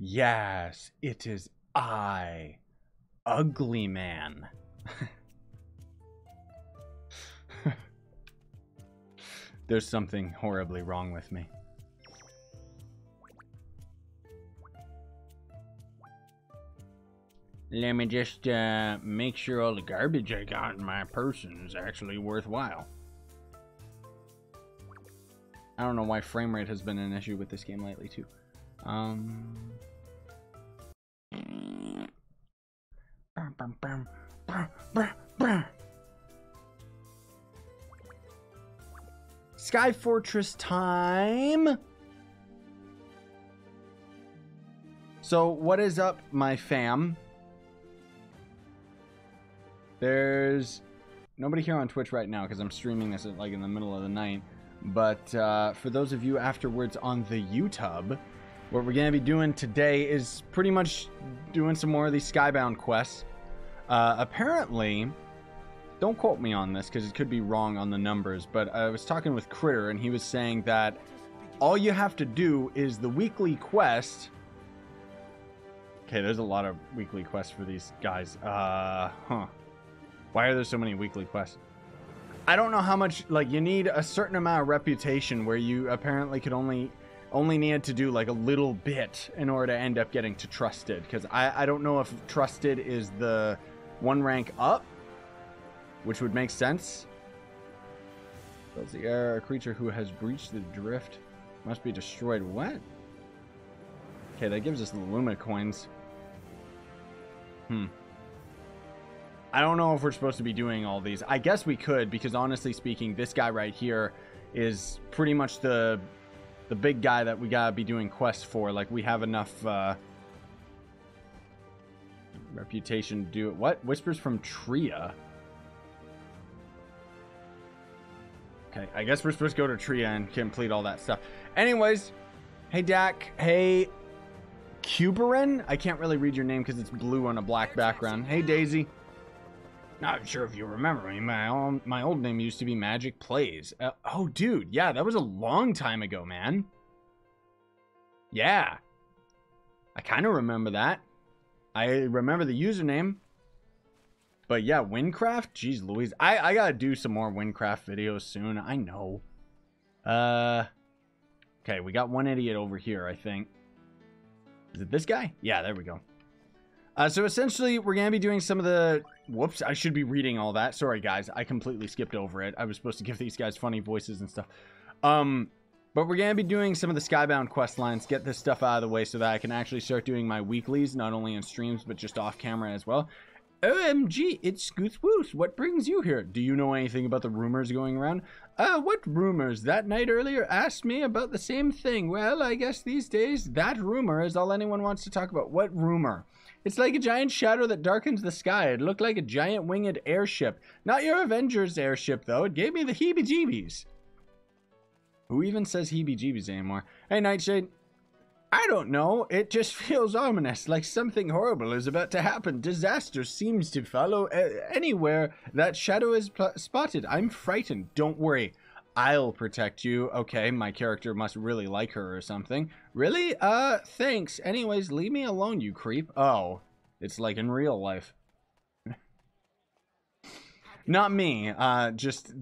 Yes, it is I, Ugly Man. There's something horribly wrong with me. Let me just make sure all the garbage I got in my person is actually worthwhile. I don't know why frame rate has been an issue with this game lately too. Sky Fortress time. So what is up, my fam? There's nobody here on Twitch right now because I'm streaming this at, like, in the middle of the night. But for those of you afterwards on the YouTube, what we're going to be doing today is pretty much doing some more of these Skybound quests. Apparently, don't quote me on this because it could be wrong on the numbers, but I was talking with Critter and he was saying that all you have to do is the weekly quest. Okay, there's a lot of weekly quests for these guys. Why are there so many weekly quests? I don't know how much, like, you need a certain amount of reputation where you apparently could only need to do like a little bit in order to end up getting to trusted, because I don't know if trusted is the one rank up, which would make sense. Fills the air. A creature who has breached the drift must be destroyed. What? Okay, that gives us the Luma coins. I don't know if we're supposed to be doing all these. I guess we could, because honestly speaking, this guy right here is pretty much the big guy that we gotta be doing quests for. Like, we have enough reputation to do it. What? Whispers from Tria. Okay, I guess we're supposed to go to Tria and complete all that stuff. Anyways, hey Dak, hey Cuberin. I can't really read your name because it's blue on a black background. Hey Daisy. Not sure if you remember me. My old name used to be MapleStory. Oh, dude. Yeah, that was a long time ago, man. Yeah. I kind of remember that. I remember the username. But yeah, Windcraft? Jeez Louise. I gotta do some more Windcraft videos soon. I know. Okay, we got one idiot over here, I think. Is it this guy? Yeah, there we go. So essentially, we're going to be doing some of the... Whoops, I should be reading all that. Sorry, guys. I completely skipped over it. I was supposed to give these guys funny voices and stuff. But we're going to be doing some of the Skybound quest lines, get this stuff out of the way so that I can actually start doing my weeklies, not only in streams, but just off camera as well. OMG, it's Scooth-Woos. What brings you here? Do you know anything about the rumors going around? What rumors? That night earlier asked me about the same thing. Well, I guess these days, that rumor is all anyone wants to talk about. What rumor? It's like a giant shadow that darkens the sky. It looked like a giant winged airship. Not your Avengers airship, though. It gave me the heebie-jeebies. Who even says heebie-jeebies anymore? Hey, Nightshade. I don't know. It just feels ominous, like something horrible is about to happen. Disaster seems to follow anywhere that shadow is spotted. I'm frightened. Don't worry. I'll protect you. Okay, my character must really like her or something. Really? Thanks. Anyways, leave me alone, you creep. Oh, it's like in real life. Not me. Just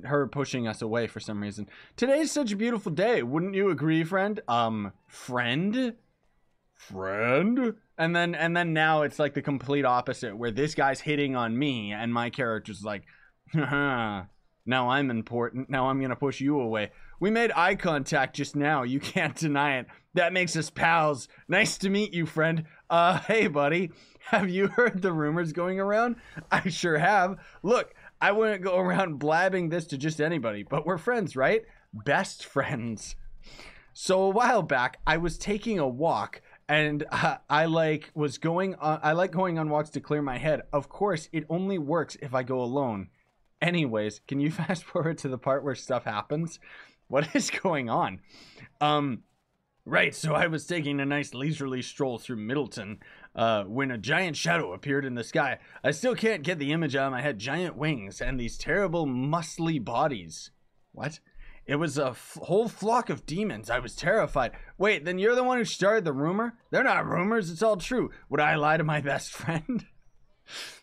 her pushing us away for some reason. Today's such a beautiful day. Wouldn't you agree, friend? Friend? And then now it's like the complete opposite, where this guy's hitting on me and my character's like, haha. Now I'm important. Now I'm gonna push you away. We made eye contact just now. You can't deny it. That makes us pals. Nice to meet you, friend. Hey, buddy. Have you heard the rumors going around? I sure have. Look, I wouldn't go around blabbing this to just anybody, but we're friends, right? Best friends. So a while back, I was taking a walk, and I like going on walks to clear my head. Of course, it only works if I go alone. Anyways, can you fast forward to the part where stuff happens? What is going on? Right, so I was taking a nice leisurely stroll through Middleton when a giant shadow appeared in the sky. I still can't get the image out of my head. Giant wings and these terrible muscly bodies. What? It was a whole flock of demons. I was terrified. Wait, then you're the one who started the rumor? They're not rumors. It's all true. Would I lie to my best friend?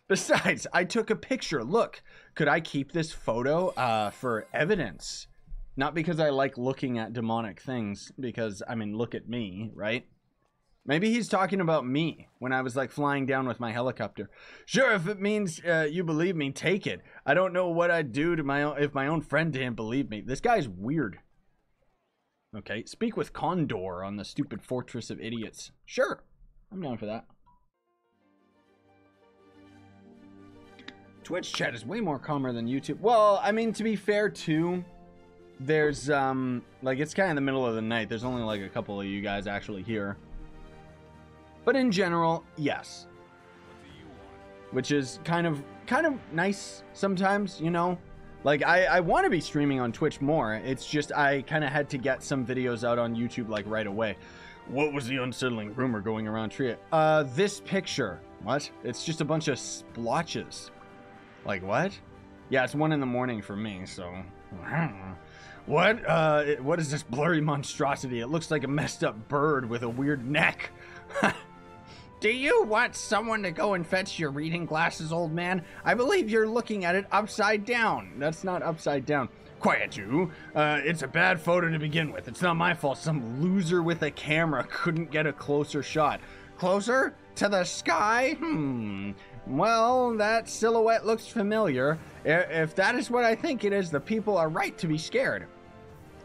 Besides, I took a picture. Look, could I keep this photo for evidence? Not because I like looking at demonic things, because, I mean, look at me, right? Maybe he's talking about me when I was like flying down with my helicopter. Sure, if it means you believe me, take it. I don't know what I'd do to my own, if my own friend didn't believe me. This guy's weird. Okay, speak with Condor on the stupid fortress of idiots. Sure, I'm down for that. Twitch chat is way more calmer than YouTube. Well, I mean, to be fair too, there's like it's kind of the middle of the night. There's only like a couple of you guys actually here. But in general, yes. Which is kind of nice sometimes, you know? Like, I want to be streaming on Twitch more. It's just I kind of had to get some videos out on YouTube, like, right away. What was the unsettling rumor going around Tria? This picture. What? It's just a bunch of splotches. Like, what? Yeah, it's 1 in the morning for me, so... What is this blurry monstrosity? It looks like a messed up bird with a weird neck. Do you want someone to go and fetch your reading glasses, old man? I believe you're looking at it upside down. That's not upside down. Quiet, you. It's a bad photo to begin with. It's not my fault. Some loser with a camera couldn't get a closer shot. Closer? To the sky? Well, that silhouette looks familiar. If that is what I think it is, the people are right to be scared.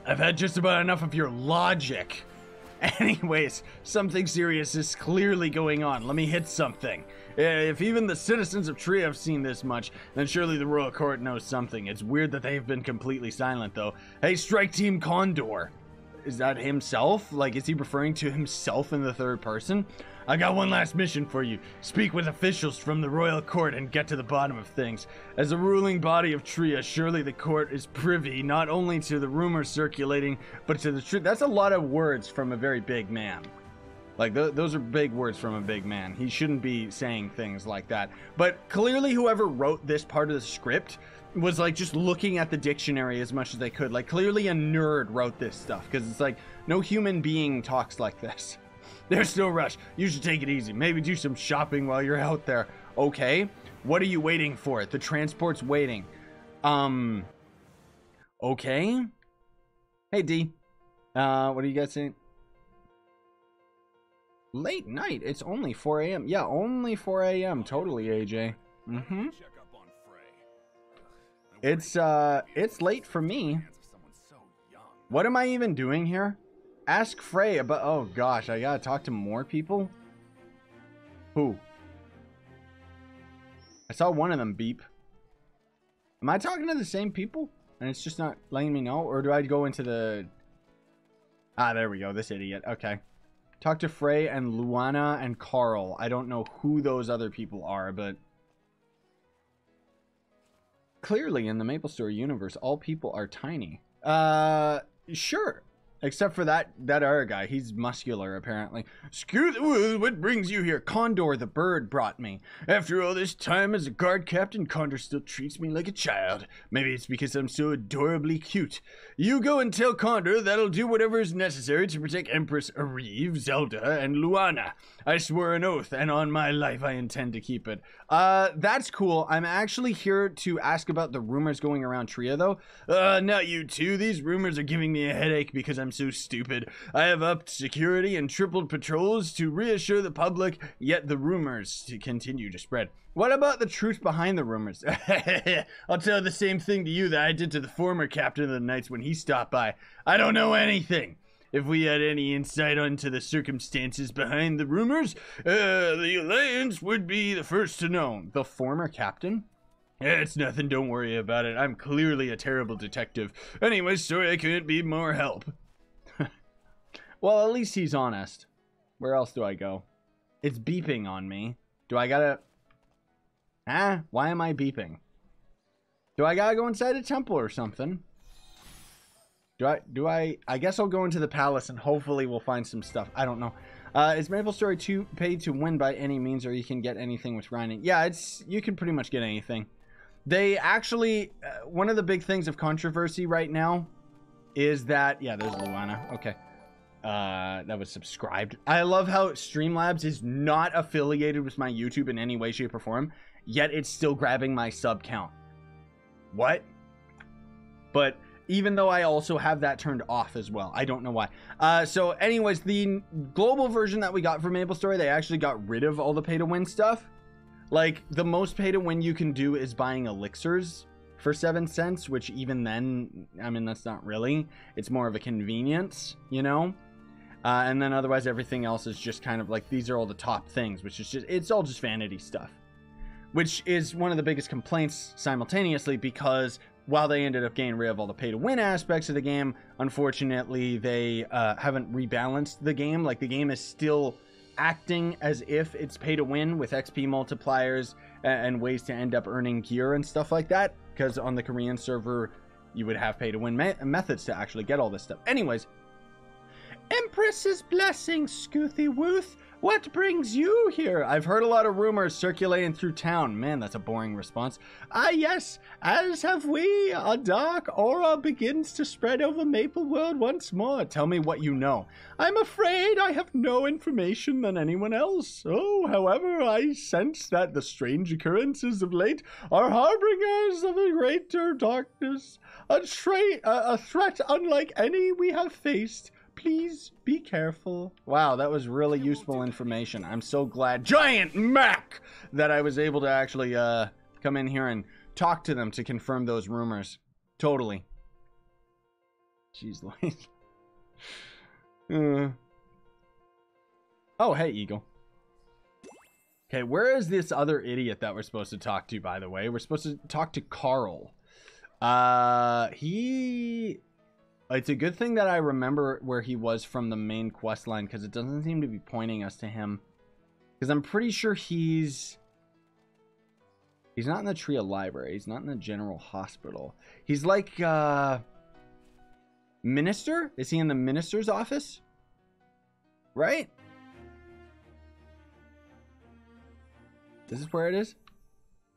I've had just about enough of your logic. Anyways, something serious is clearly going on. Let me hit something. If even the citizens of Tria have seen this much, then surely the royal court knows something. It's weird that they've been completely silent, though. Hey, Strike Team Condor. Is that himself? Like, is he referring to himself in the third person? I got one last mission for you. Speak with officials from the royal court and get to the bottom of things. As a ruling body of Tria, surely the court is privy not only to the rumors circulating, but to the truth. That's a lot of words from a very big man. Like, those are big words from a big man. He shouldn't be saying things like that. But clearly whoever wrote this part of the script was like just looking at the dictionary as much as they could. Like, clearly a nerd wrote this stuff, because it's like no human being talks like this. There's no rush. You should take it easy. Maybe do some shopping while you're out there. Okay. What are you waiting for? The transport's waiting. Okay. Hey, D. What are you guys saying? Late night. It's only 4 a.m. Yeah, only 4 a.m. Totally, AJ. Mm-hmm. It's late for me. What am I even doing here? Ask Frey about... Oh, gosh. I gotta talk to more people? Who? I saw one of them beep. Am I talking to the same people? And it's just not letting me know? Or do I go into the... Ah, there we go. This idiot. Okay. Talk to Frey and Luana and Carl. I don't know who those other people are, but... Clearly, in the MapleStory universe, all people are tiny. Sure. Except for that other guy. He's muscular, apparently. Screw the wood, what brings you here? Condor the bird brought me. After all this time as a guard captain, Condor still treats me like a child. Maybe it's because I'm so adorably cute. You go and tell Condor that'll do whatever is necessary to protect Empress Arive, Zelda, and Luana. I swore an oath, and on my life I intend to keep it. That's cool. I'm actually here to ask about the rumors going around Tria, though. Not you two. These rumors are giving me a headache because I'm so stupid. I have upped security and tripled patrols to reassure the public, yet the rumors continue to spread. What about the truth behind the rumors? I'll tell the same thing to you that I did to the former captain of the Knights when he stopped by. I don't know anything. If we had any insight into the circumstances behind the rumors, the Alliance would be the first to know. The former captain? It's nothing, don't worry about it. I'm clearly a terrible detective. Anyway, sorry I couldn't be more help. Well, at least he's honest. Where else do I go? It's beeping on me. Do I gotta... why am I beeping? Do I gotta go inside a temple or something? I guess I'll go into the palace and hopefully we'll find some stuff. I don't know. Is MapleStory 2 paid to win by any means, or you can get anything with grinding? Yeah, you can pretty much get anything. They actually, one of the big things of controversy right now is that, yeah, there's Luana. Okay. That was subscribed. I love how Streamlabs is not affiliated with my YouTube in any way, shape, or form, yet it's still grabbing my sub count. What? But even though I also have that turned off as well. I don't know why. So anyways, the global version that we got from MapleStory, they actually got rid of all the pay-to-win stuff. Like, the most pay-to-win you can do is buying elixirs for 7 cents, which even then, I mean, that's not really. It's more of a convenience, you know? And then otherwise everything else is just kind of like, these are all the top things, which is just, it's all just vanity stuff. Which is one of the biggest complaints simultaneously, because while they ended up getting rid of all the pay-to-win aspects of the game, unfortunately they haven't rebalanced the game. Like, the game is still acting as if it's pay-to-win with XP multipliers and ways to end up earning gear and stuff like that, because on the Korean server you would have pay-to-win methods to actually get all this stuff. Anyways, Empress's blessing, Scoothy Wooth. What brings you here? I've heard a lot of rumors circulating through town. Man, that's a boring response. Ah, yes, as have we. A dark aura begins to spread over Maple World once more. Tell me what you know. I'm afraid I have no information than anyone else. Oh, however, I sense that the strange occurrences of late are harbingers of a greater darkness. A threat unlike any we have faced. Please be careful. Wow, that was really useful information. I'm so glad, Giant Mac, that I was able to actually come in here and talk to them to confirm those rumors. Totally. Jeez Louise. Oh, hey, Eagle. Okay, where is this other idiot that we're supposed to talk to, by the way? We're supposed to talk to Carl. It's a good thing that I remember where he was from the main quest line, because it doesn't seem to be pointing us to him. Because I'm pretty sure he's not in the Tria Library. He's not in the General Hospital. He's like, Minister? Is he in the Minister's office? Right? Is this where it is?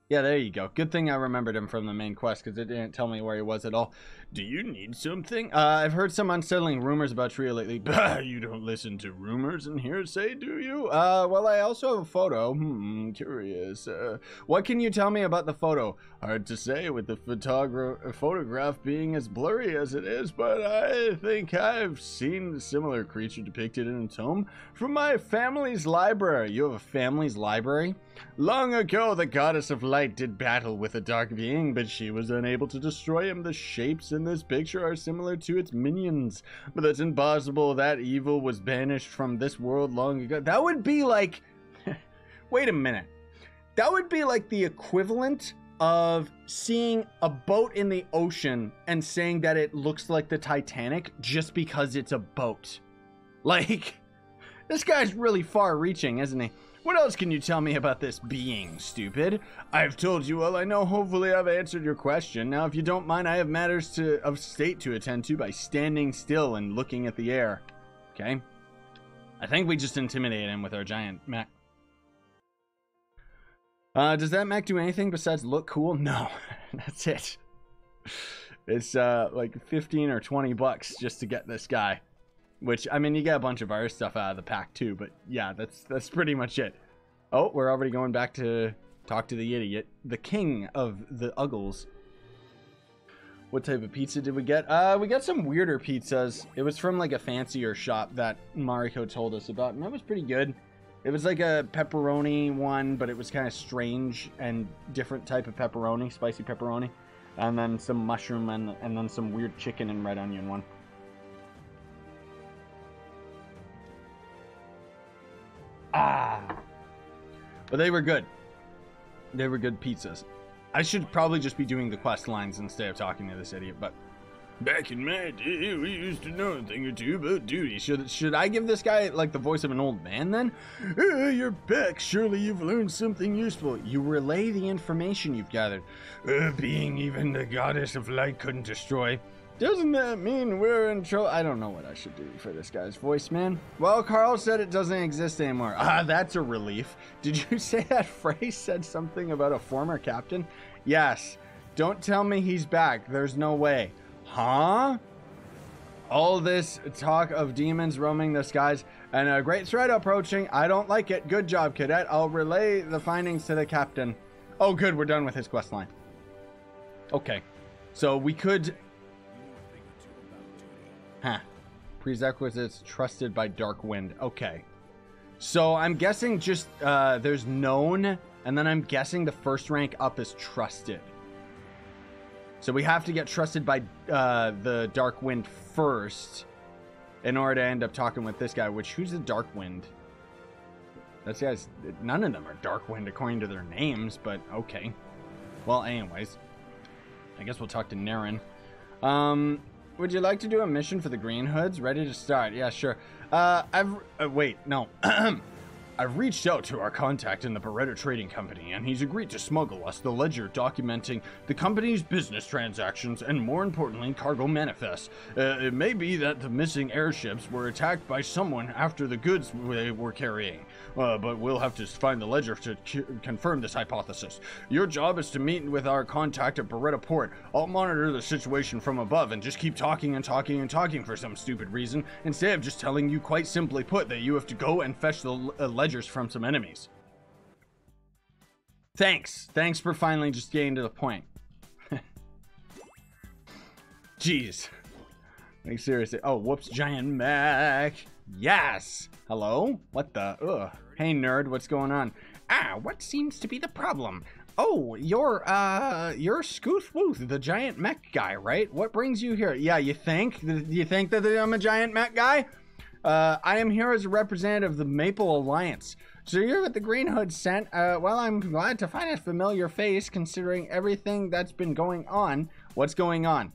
Yeah, there you go. Good thing I remembered him from the main quest, because it didn't tell me where he was at all. Do you need something? I've heard some unsettling rumors about Tria lately. Bah, you don't listen to rumors and hearsay, do you? Well, I also have a photo. Curious. What can you tell me about the photo? Hard to say with the photograph being as blurry as it is, but I think I've seen a similar creature depicted in a tome from my family's library. You have a family's library? Long ago, the goddess of light did battle with a dark being, but she was unable to destroy him. The shapes in this picture are similar to its minions, but that's impossible. That evil was banished from this world long ago. That would be like... Wait a minute. That would be like the equivalent of seeing a boat in the ocean and saying that it looks like the Titanic just because it's a boat. Like, this guy's really far-reaching, isn't he? What else can you tell me about this being, stupid? I've told you all I know. Hopefully I've answered your question. Now, if you don't mind, I have matters of state to attend to by standing still and looking at the air. Okay? I think we just intimidated him with our giant mech. Does that mech do anything besides look cool? No. That's it. It's like 15 or 20 bucks just to get this guy. Which, I mean, you get a bunch of our stuff out of the pack too, but yeah, that's pretty much it. Oh, we're already going back to talk to the idiot. The king of the Uggles. What type of pizza did we get? We got some weirder pizzas. It was from like a fancier shop that Mariko told us about, and that was pretty good. It was like a pepperoni one, but it was kind of strange and different type of pepperoni, spicy pepperoni. And then some mushroom and then some weird chicken and red onion one. But they were good. They were good pizzas. I should probably just be doing the quest lines instead of talking to this idiot, but back in my day, we used to know a thing or two about duty. Should I give this guy like the voice of an old man then? You're back. Surely you've learned something useful. You relay the information you've gathered. Being even the goddess of light couldn't destroy. Doesn't that mean we're in trouble? I don't know what I should do for this guy's voice, man. Well, Carl said it doesn't exist anymore. That's a relief. Did you say that phrase said something about a former captain? Yes. Don't tell me he's back. There's no way. Huh? All this talk of demons roaming the skies and a great threat approaching. I don't like it. Good job, cadet. I'll relay the findings to the captain. Oh, good. We're done with his quest line. Okay. So we could... Huh. Prerequisites trusted by Dark Wind. Okay. So I'm guessing just there's known, and then I'm guessing the first rank up is trusted. So we have to get trusted by the Dark Wind first in order to end up talking with this guy, which, who's the Dark Wind? That's guys, none of them are Dark Wind according to their names, but okay. Well, anyways, I guess we'll talk to Naren. Would you like to do a mission for the Green Hoods? Ready to start? Yeah, sure. Wait, no. I've reached out to our contact in the Berserker Trading Company, and he's agreed to smuggle us the ledger documenting the company's business transactions and, more importantly, cargo manifests. It may be that the missing airships were attacked by someone after the goods they were carrying, but we'll have to find the ledger to confirm this hypothesis. Your job is to meet with our contact at Beretta Port. I'll monitor the situation from above and just keep talking and talking and talking for some stupid reason, instead of just telling you quite simply put that you have to go and fetch the ledger from some enemies. Thanks for finally just getting to the point. Jeez. Like, seriously. Oh, whoops. Giant mech. Yes. Hello? What the? Ugh. Hey, nerd. What's going on? What seems to be the problem? Oh, you're Scooth Wooth, the giant mech guy, right? What brings you here? Yeah, you think? You think that I'm a giant mech guy? I am here as a representative of the Maple Alliance. So you're what the Green Hood sent. Well, I'm glad to find a familiar face considering everything that's been going on. What's going on?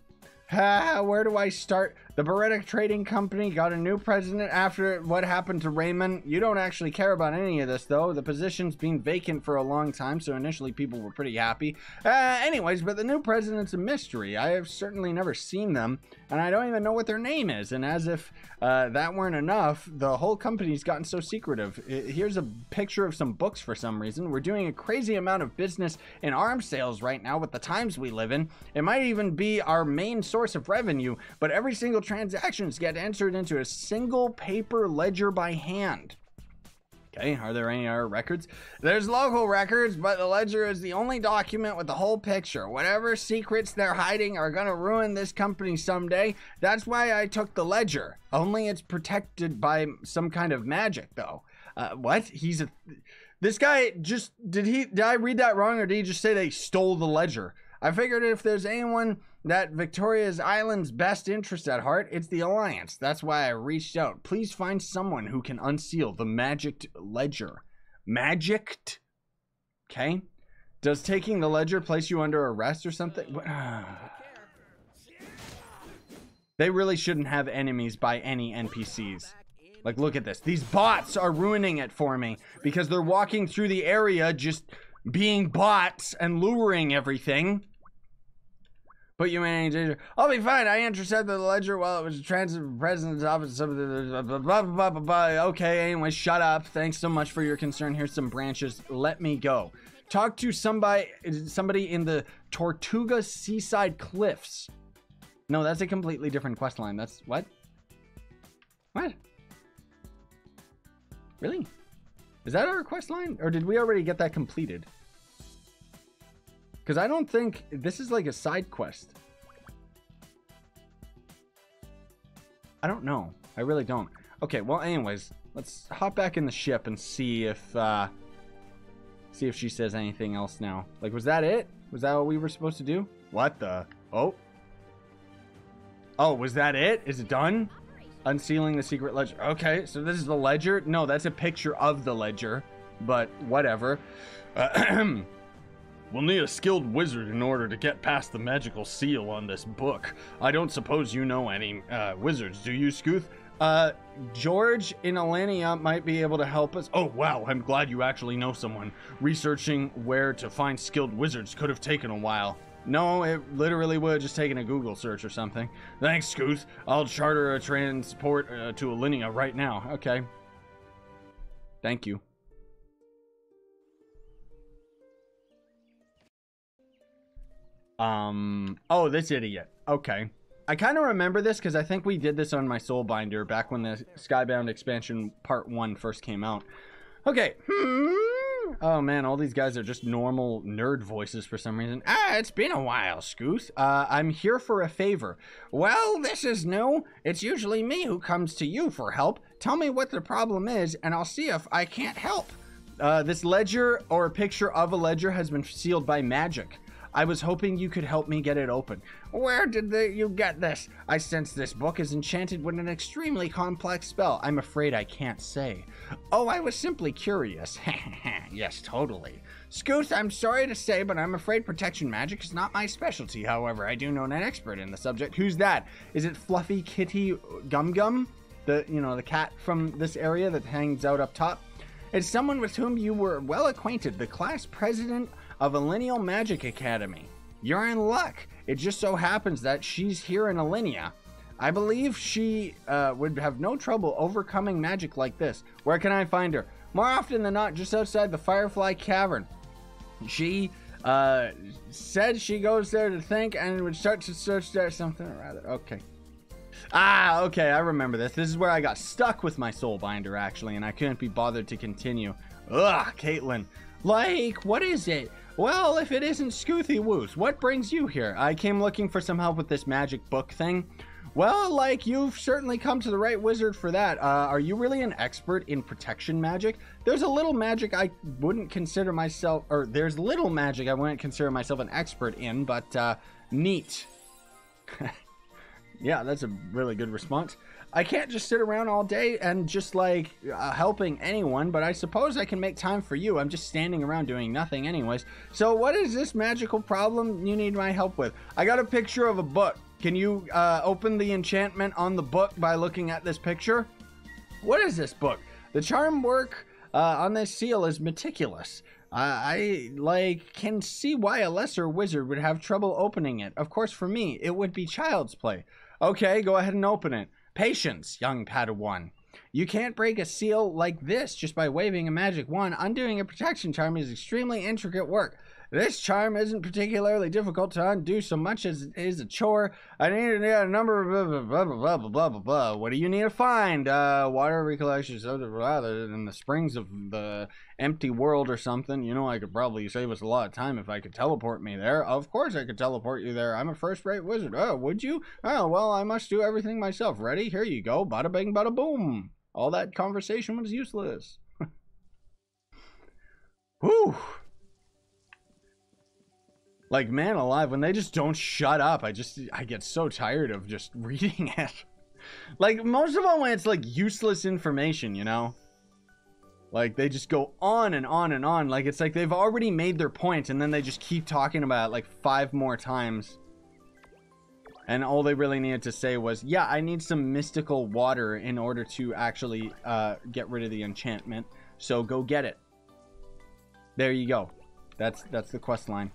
Where do I start? The Berserker Trading Company got a new president after what happened to Raymond. You don't actually care about any of this, though. The position's been vacant for a long time, so initially people were pretty happy. Anyways, but the new president's a mystery. I have certainly never seen them, and I don't even know what their name is. And as if that weren't enough, the whole company's gotten so secretive. Here's a picture of some books for some reason. We're doing a crazy amount of business in arms sales right now with the times we live in. It might even be our main source of revenue, but every single transactions get entered into a single paper ledger by hand. Okay, are there any other records? There's local records, but the ledger is the only document with the whole picture. Whatever secrets they're hiding are gonna ruin this company someday. That's why I took the ledger. Only it's protected by some kind of magic, though. What? This guy just, did I read that wrong, or did he just say they stole the ledger? I figured if there's anyone that Victoria's Island's best interest at heart, it's the Alliance. That's why I reached out. Please find someone who can unseal the magicked ledger. Magicked? Okay. Does taking the ledger place you under arrest or something? They really shouldn't have enemies by any NPCs. Like, look at this. These bots are ruining it for me because they're walking through the area just being bots and luring everything. Put you in any danger. I'll be fine. I intercepted the ledger while it was transit from the president's office. Blah, blah, blah, blah, blah. Okay, anyway, shut up. Thanks so much for your concern. Here's some branches. Let me go. Talk to somebody in the Tortuga Seaside Cliffs. No, that's a completely different quest line. That's what? What? Really? Is that our quest line? Or did we already get that completed? Because I don't think this is like a side quest. I don't know. I really don't. Okay, well, anyways, let's hop back in the ship and see if she says anything else now. Like, was that it? Was that what we were supposed to do? What the? Oh. Oh, was that it? Is it done? Unsealing the secret ledger. Okay, so this is the ledger? No, that's a picture of the ledger, but whatever. We'll need a skilled wizard in order to get past the magical seal on this book. I don't suppose you know any wizards, do you, Scooth? George in Alania might be able to help us. Oh, wow, I'm glad you actually know someone. Researching where to find skilled wizards could have taken a while. No, it literally would have just taken a Google search or something. Thanks, Scooth. I'll charter a transport to Alania right now. Okay. Thank you. Oh, this idiot. Okay. I kind of remember this because I think we did this on my Soulbinder back when the Skybound expansion part 1 first came out. Okay. Oh man, all these guys are just normal nerd voices for some reason. It's been a while, Scooth. I'm here for a favor. Well, this is new. It's usually me who comes to you for help. Tell me what the problem is, and I'll see if I can't help. This ledger, or a picture of a ledger, has been sealed by magic. I was hoping you could help me get it open. Where did you get this? I sense this book is enchanted with an extremely complex spell. I'm afraid I can't say. Oh, I was simply curious. Yes, totally. Scooth, I'm sorry to say, but I'm afraid protection magic is not my specialty. However, I do know an expert in the subject. Who's that? Is it Fluffy Kitty Gum Gum? The cat from this area that hangs out up top? It's someone with whom you were well acquainted, the class president of Lineal Magic Academy. You're in luck. It just so happens that she's here in Alinea. I believe she would have no trouble overcoming magic like this. Where can I find her? More often than not, just outside the Firefly Cavern. She said she goes there to think and would start to search there something or other. Okay. Okay, I remember this. This is where I got stuck with my Soulbinder, actually, and I couldn't be bothered to continue. Ugh, Caitlin. Like, what is it? Well, if it isn't Scoothy Woos, what brings you here? I came looking for some help with this magic book thing. Well, like, you've certainly come to the right wizard for that. Are you really an expert in protection magic? There's little magic I wouldn't consider myself an expert in, but, neat. Yeah, that's a really good response. I can't just sit around all day and just like helping anyone, but I suppose I can make time for you. I'm just standing around doing nothing anyways. So what is this magical problem you need my help with? I got a picture of a book. Can you open the enchantment on the book by looking at this picture? What is this book? The charm work on this seal is meticulous. I can see why a lesser wizard would have trouble opening it. Of course, for me, it would be child's play. Okay, go ahead and open it. Patience, young Padawan. You can't break a seal like this just by waving a magic wand. Undoing a protection charm is extremely intricate work. This charm isn't particularly difficult to undo so much as it is a chore. I need to get a number of blah, blah, blah, blah, blah, blah, blah. What do you need to find? Water recollections rather than the springs of the empty world or something. You know, I could probably save us a lot of time if I could teleport me there. Of course I could teleport you there. I'm a first-rate wizard. Oh, would you? Oh, well, I must do everything myself. Ready? Here you go. Bada bing, bada boom. All that conversation was useless. Whew. Like, man alive, when they just don't shut up, I get so tired of just reading it. Like, most of all when it's, like, useless information, you know? Like, they just go on and on and on. Like, it's like they've already made their point, and then they just keep talking about it, like, 5 more times. And all they really needed to say was, yeah, I need some mystical water in order to actually get rid of the enchantment. So go get it. There you go. That's the quest line.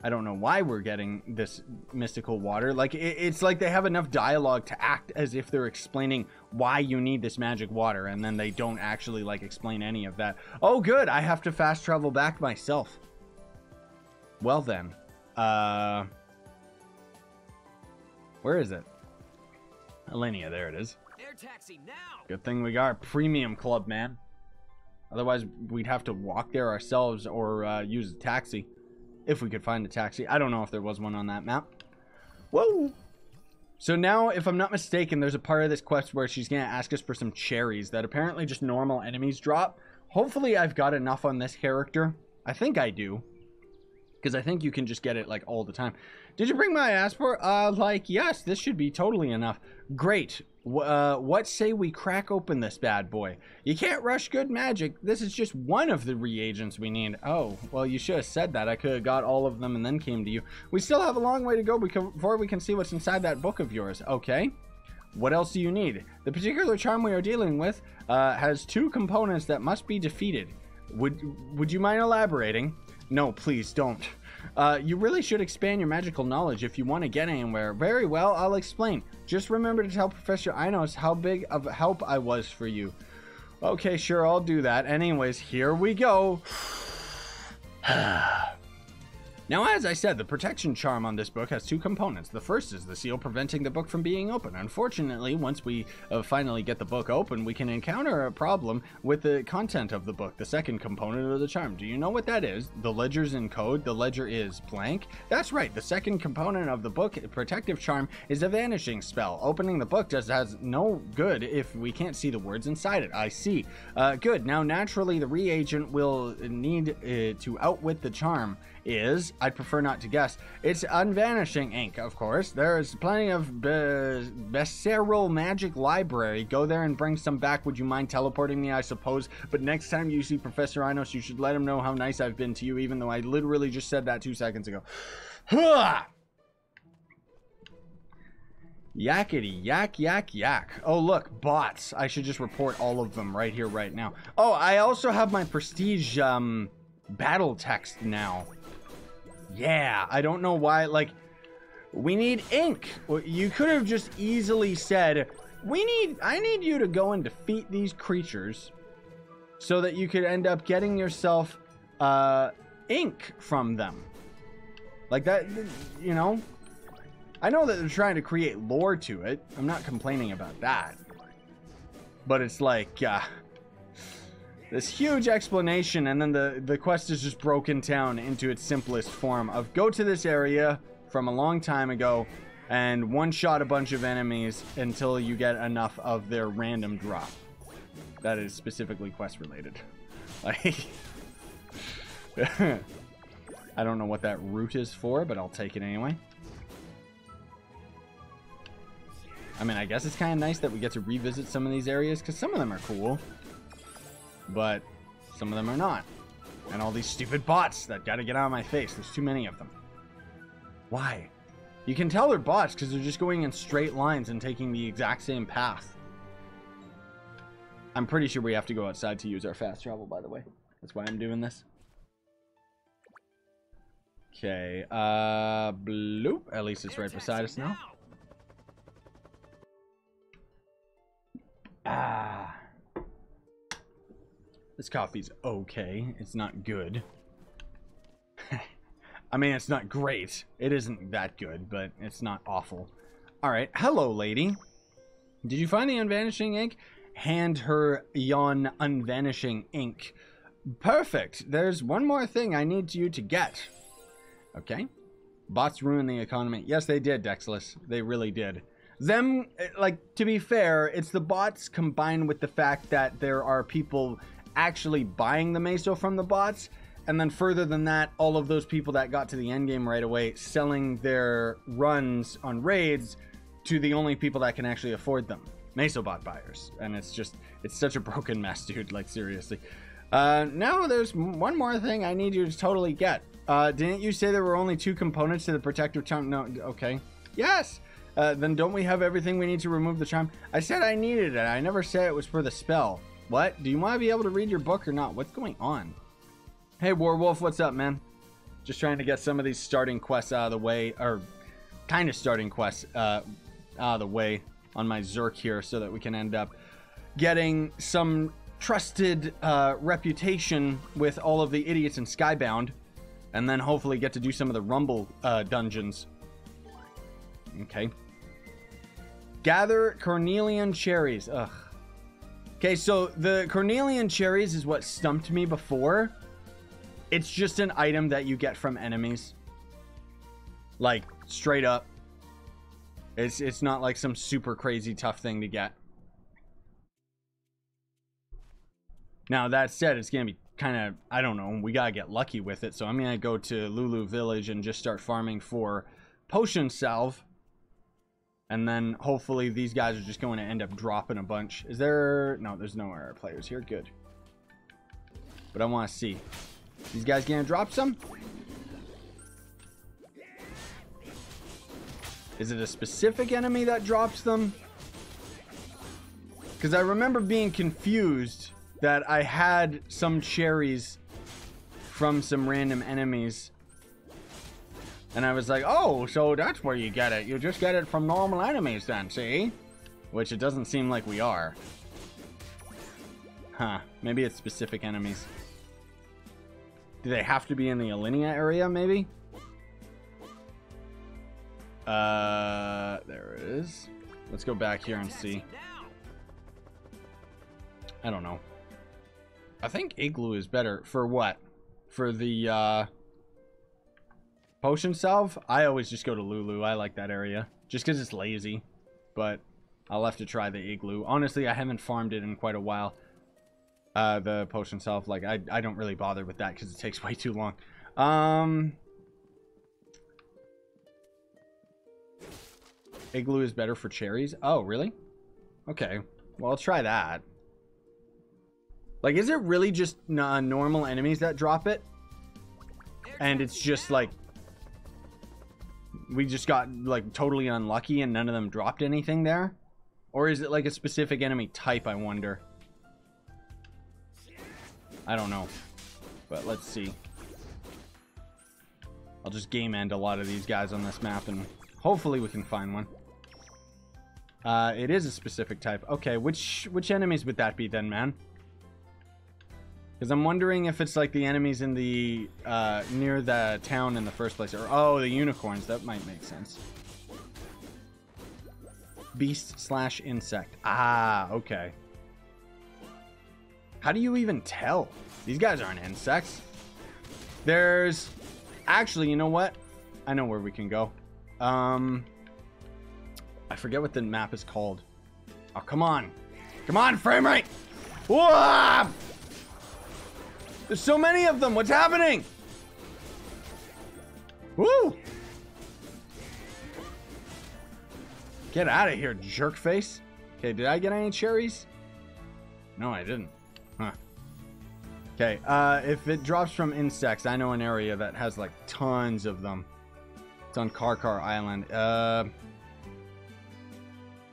I don't know why we're getting this mystical water. Like, it's like they have enough dialogue to act as if they're explaining why you need this magic water, and then they don't actually, like, explain any of that. Oh, good. I have to fast travel back myself. Well, then. Where is it? Alinea, there it is. Air taxi now. Good thing we got our premium club, man. Otherwise, we'd have to walk there ourselves or use a taxi. If we could find a taxi. I don't know if there was one on that map. Whoa! So now, if I'm not mistaken, there's a part of this quest where she's going to ask us for some cherries that apparently just normal enemies drop. Hopefully I've got enough on this character. I think I do. Because I think you can just get it, like, all the time. Did you bring my passport? Like, yes, this should be totally enough. Great. What say we crack open this bad boy? You can't rush good magic. This is just one of the reagents we need. Oh, well, you should have said that. I could have got all of them and then came to you. We still have a long way to go before we can see what's inside that book of yours. Okay. What else do you need? The particular charm we are dealing with has 2 components that must be defeated. Would you mind elaborating? No, please don't. You really should expand your magical knowledge if you want to get anywhere. Very well, I'll explain. Just remember to tell Professor Inos how big of a help I was for you. Okay, sure, I'll do that. Anyways, here we go. Now, as I said, the protection charm on this book has two components. The first is the seal preventing the book from being open. Unfortunately, once we finally get the book open, we can encounter a problem with the content of the book, the second component of the charm. Do you know what that is? The ledger's in code. The ledger is blank. That's right. The second component of the book, protective charm, is a vanishing spell. Opening the book has no good if we can't see the words inside it. I see. Good. Now, naturally, the reagent will need to outwit the charm is, I'd prefer not to guess, it's unvanishing ink, of course. There's plenty of Berserker magic library. Go there and bring some back. Would you mind teleporting me, I suppose? But next time you see Professor Inos, you should let him know how nice I've been to you, even though I literally just said that 2 seconds ago. Yakety yak yak yak. Oh look, bots. I should just report all of them right here, right now. Oh, I also have my prestige battle text now. Yeah, I don't know why, like, we need ink. You could have just easily said, I need you to go and defeat these creatures so that you could end up getting yourself ink from them. Like that, you know? I know that they're trying to create lore to it. I'm not complaining about that. But it's like, this huge explanation, and then the quest is just broken down into its simplest form of go to this area from a long time ago and one-shot a bunch of enemies until you get enough of their random drop. That is specifically quest-related. Like, I don't know what that route is for, but I'll take it anyway. I mean, I guess it's kind of nice that we get to revisit some of these areas, because some of them are cool. But some of them are not. And all these stupid bots that gotta get out of my face. There's too many of them. Why? You can tell they're bots because they're just going in straight lines and taking the exact same path. I'm pretty sure we have to go outside to use our fast travel, by the way. That's why I'm doing this. Okay, bloop. At least it's right beside us now. Ah. This coffee's okay. It's not good. I mean, it's not great. It isn't that good, but it's not awful. Alright, hello, lady. Did you find the unvanishing ink? Hand her yon unvanishing ink. Perfect. There's one more thing I need you to get. Okay. Bots ruin the economy. Yes, they did, Dexless. They really did. Them, like, to be fair, it's the bots combined with the fact that there are people actually buying the meso from the bots, and then further than that, all of those people that got to the end game right away selling their runs on raids to the only people that can actually afford them, meso bot buyers. And it's just, it's such a broken mess, dude, like, seriously. Now there's one more thing I need you to totally get. Didn't you say there were only 2 components to the protective charm? No, okay. Yes! Then don't we have everything we need to remove the charm? I said I needed it. I never said it was for the spell. What? Do you want to be able to read your book or not? What's going on? Hey, Warwolf, what's up, man? Just trying to get some of these starting quests out of the way, or kind of starting quests out of the way on my Zerk here so that we can end up getting some trusted reputation with all of the idiots in Skybound, and then hopefully get to do some of the Rumble dungeons. Okay. Gather Cornelian cherries. Ugh. Okay, so the Cornelian cherries is what stumped me before. It's just an item that you get from enemies. Like, straight up. It's not like some super crazy tough thing to get. Now, that said, it's going to be kind of, I don't know, we got to get lucky with it. So I'm going to go to Lulu Village and just start farming for potion salve. And then hopefully these guys are just going to end up dropping a bunch. Is there... No, there's no RR players here. Good. But I want to see. These guys going to drop some? Is it a specific enemy that drops them? Because I remember being confused that I had some cherries from some random enemies. And I was like, oh, so that's where you get it. You just get it from normal enemies then, see? Which it doesn't seem like we are. Huh. Maybe it's specific enemies. Do they have to be in the Alinea area, maybe? There it is. Let's go back here and see. I don't know. I think Igloo is better. For what? For the, potion salve? I always just go to Lulu. I like that area. Just because it's lazy. But I'll have to try the Igloo. Honestly, I haven't farmed it in quite a while. The potion salve. Like, I don't really bother with that because it takes way too long. Igloo is better for cherries. Oh, really? Okay. Well, I'll try that. Like, is it really just normal enemies that drop it? And it's just, like... we just got, like, totally unlucky and none of them dropped anything there? Or is it, like, a specific enemy type, I wonder? I don't know. But let's see. I'll just game end a lot of these guys on this map and hopefully we can find one. It is a specific type. Okay, which enemies would that be then, man? Because I'm wondering if it's like the enemies in the, near the town in the first place. Or, oh, the unicorns. That might make sense. Beast/insect. Ah, okay. How do you even tell? These guys aren't insects. There's... actually, you know what? I know where we can go. I forget what the map is called. Oh, come on. Come on, frame rate! Whoa! There's so many of them. What's happening? Woo! Get out of here, jerk face. Okay, did I get any cherries? No, I didn't. Huh. Okay, if it drops from insects, I know an area that has like tons of them. It's on Karkar Island.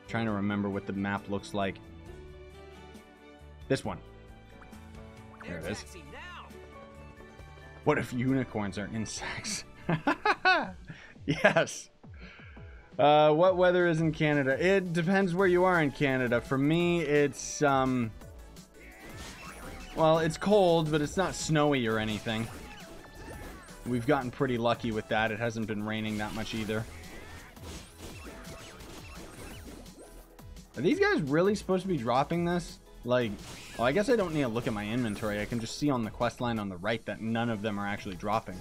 Trying to remember what the map looks like. This one. There it is. What if unicorns are insects? Yes. What weather is in Canada? It depends where you are in Canada. For me, it's, well, it's cold, but it's not snowy or anything. We've gotten pretty lucky with that. It hasn't been raining that much either. Are these guys really supposed to be dropping this? Like, well, I guess I don't need to look at my inventory. I can just see on the quest line on the right that none of them are actually dropping.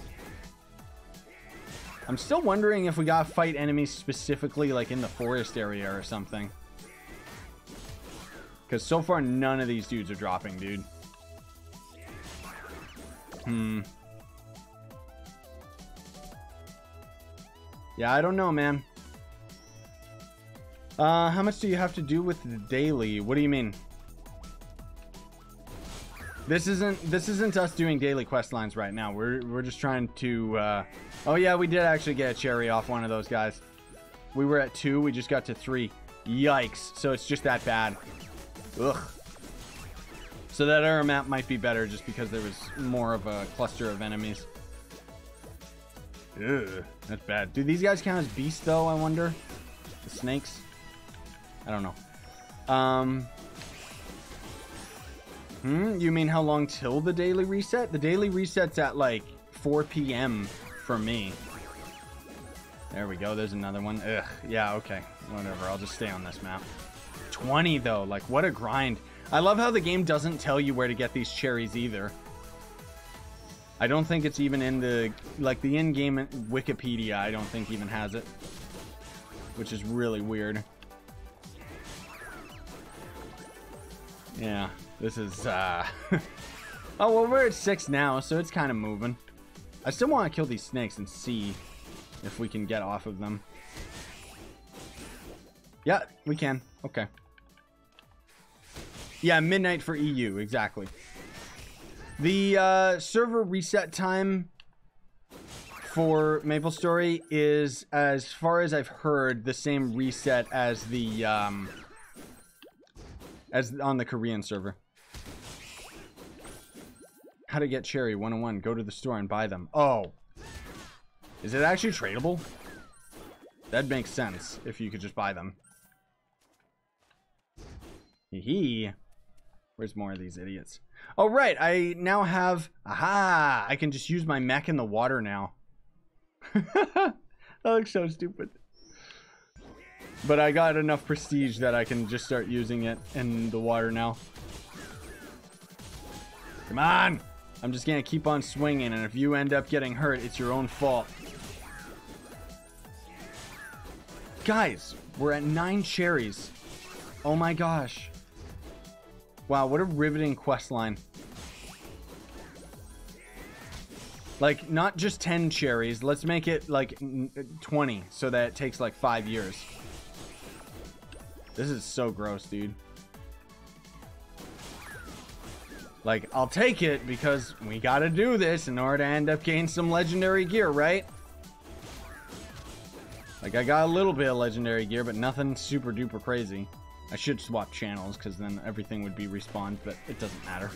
I'm still wondering if we gotta fight enemies specifically, like, in the forest area or something. Because so far, none of these dudes are dropping, dude. Yeah, I don't know, man. How much do you have to do with the daily? What do you mean? This isn't us doing daily quest lines right now. We're just trying to, oh yeah, we did actually get a cherry off one of those guys. We were at 2, we just got to 3. Yikes. So it's just that bad. Ugh. So that other map might be better just because there was more of a cluster of enemies. Ugh, that's bad. Do these guys count as beasts though, I wonder? The snakes? I don't know. You mean how long till the daily reset? The daily reset's at like 4 p.m. for me. There we go. There's another one. Ugh. Yeah, okay. Whatever. I'll just stay on this map. 20 though. Like, what a grind. I love how the game doesn't tell you where to get these cherries either. I don't think it's even in the, like, the in-game Wikipedia, I don't think even has it. Which is really weird. Yeah, this is, oh, well, we're at 6 now, so it's kind of moving. I still want to kill these snakes and see if we can get off of them. Yeah, we can. Okay. Yeah, midnight for EU, exactly. The server reset time for MapleStory is, as far as I've heard, the same reset as the as on the Korean server. How to get cherry 101. Go to the store and buy them. Oh. Is it actually tradable? That makes sense if you could just buy them. Hee. Where's more of these idiots? Oh, right. I now have... Aha! I can just use my mech in the water now. That looks so stupid. But I got enough prestige that I can just start using it in the water now. Come on! I'm just gonna keep on swinging, and if you end up getting hurt, it's your own fault. Guys, we're at 9 cherries. Oh my gosh. Wow, what a riveting quest line. Like, not just 10 cherries. Let's make it, like, 20, so that it takes, like, 5 years. This is so gross, dude. Like, I'll take it because we gotta do this in order to end up getting some legendary gear, right? Like, I got a little bit of legendary gear, but nothing super duper crazy. I should swap channels because then everything would be respawned, but it doesn't matter.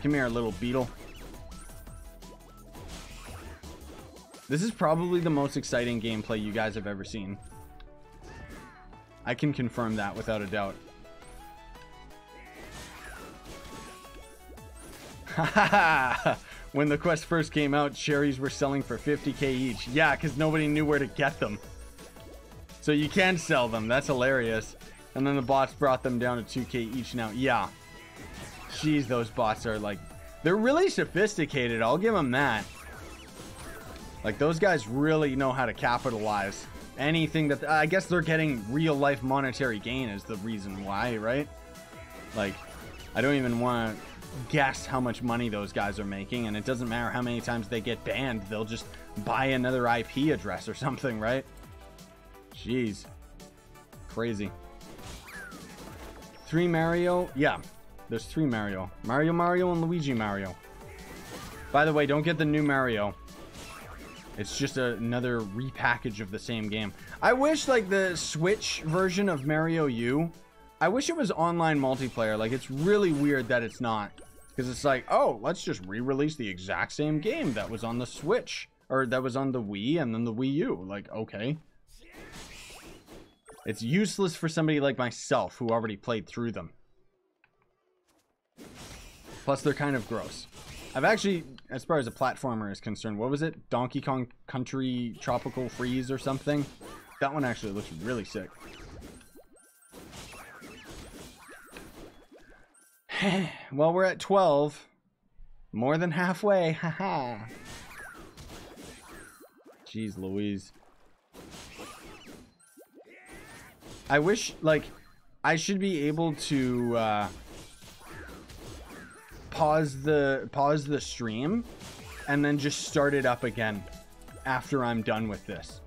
Come here, little beetle. This is probably the most exciting gameplay you guys have ever seen. I can confirm that without a doubt. Haha! When the quest first came out, cherries were selling for 50k each. Yeah, because nobody knew where to get them. So you can sell them. That's hilarious. And then the bots brought them down to 2k each now. Yeah. Jeez, those bots are like... They're really sophisticated. I'll give them that. Like, those guys really know how to capitalize. Anything that... I guess they're getting real-life monetary gain is the reason why, right? Like, I don't even want to guess how much money those guys are making, and it doesn't matter how many times they get banned. They'll just buy another IP address or something, right? Jeez. Crazy. 3 Mario? Yeah. There's 3 Mario. Mario, and Luigi Mario. By the way, don't get the new Mario. It's just another repackage of the same game. I wish, like, the Switch version of Mario U, I wish it was online multiplayer. Like, it's really weird that it's not. Because it's like, oh, let's just re-release the exact same game that was on the Switch. Or that was on the Wii and then the Wii U. Like, okay. It's useless for somebody like myself who already played through them. Plus, they're kind of gross. I've actually, as far as a platformer is concerned, what was it? Donkey Kong Country Tropical Freeze or something? That one actually looks really sick. Well, we're at 12. More than halfway. Haha. Jeez Louise. I wish, like, I should be able to pause the stream and then just start it up again after I'm done with this.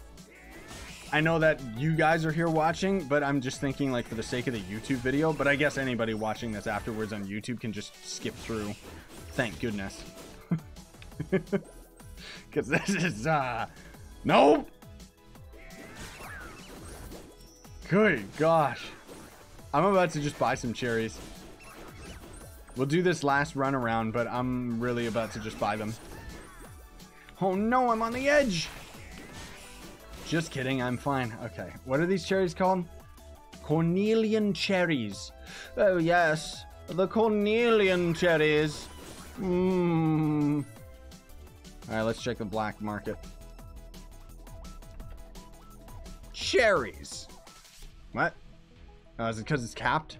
I know that you guys are here watching, but I'm just thinking, like, for the sake of the YouTube video, but I guess anybody watching this afterwards on YouTube can just skip through. Thank goodness. Because this is, nope! Good gosh. I'm about to just buy some cherries. We'll do this last run around, but I'm really about to just buy them. Oh no, I'm on the edge! Just kidding, I'm fine. Okay, what are these cherries called? Cornelian cherries. Oh yes, the Cornelian cherries. Mmm. Alright, let's check the black market. Cherries. What? Is it because it's capped?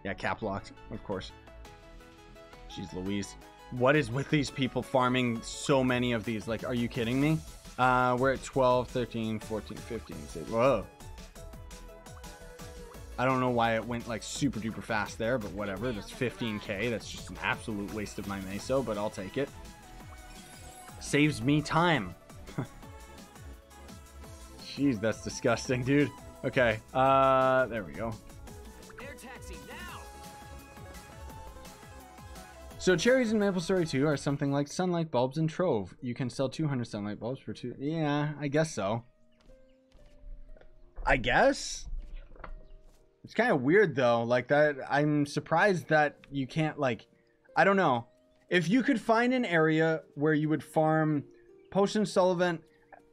Yeah, cap locked, of course. Jeez Louise. What is with these people farming so many of these? Like, are you kidding me? We're at 12, 13, 14, 15. Whoa. I don't know why it went like super duper fast there, but whatever. That's 15k. That's just an absolute waste of my meso, but I'll take it. Saves me time. Jeez, that's disgusting, dude. Okay, there we go. Air taxi now. So cherries in MapleStory 2 are something like sunlight bulbs in Trove. You can sell 200 sunlight bulbs for 2. Yeah, I guess so. I guess? It's kind of weird though, like that. I'm surprised that you can't, like, I don't know. If you could find an area where you would farm potion solvent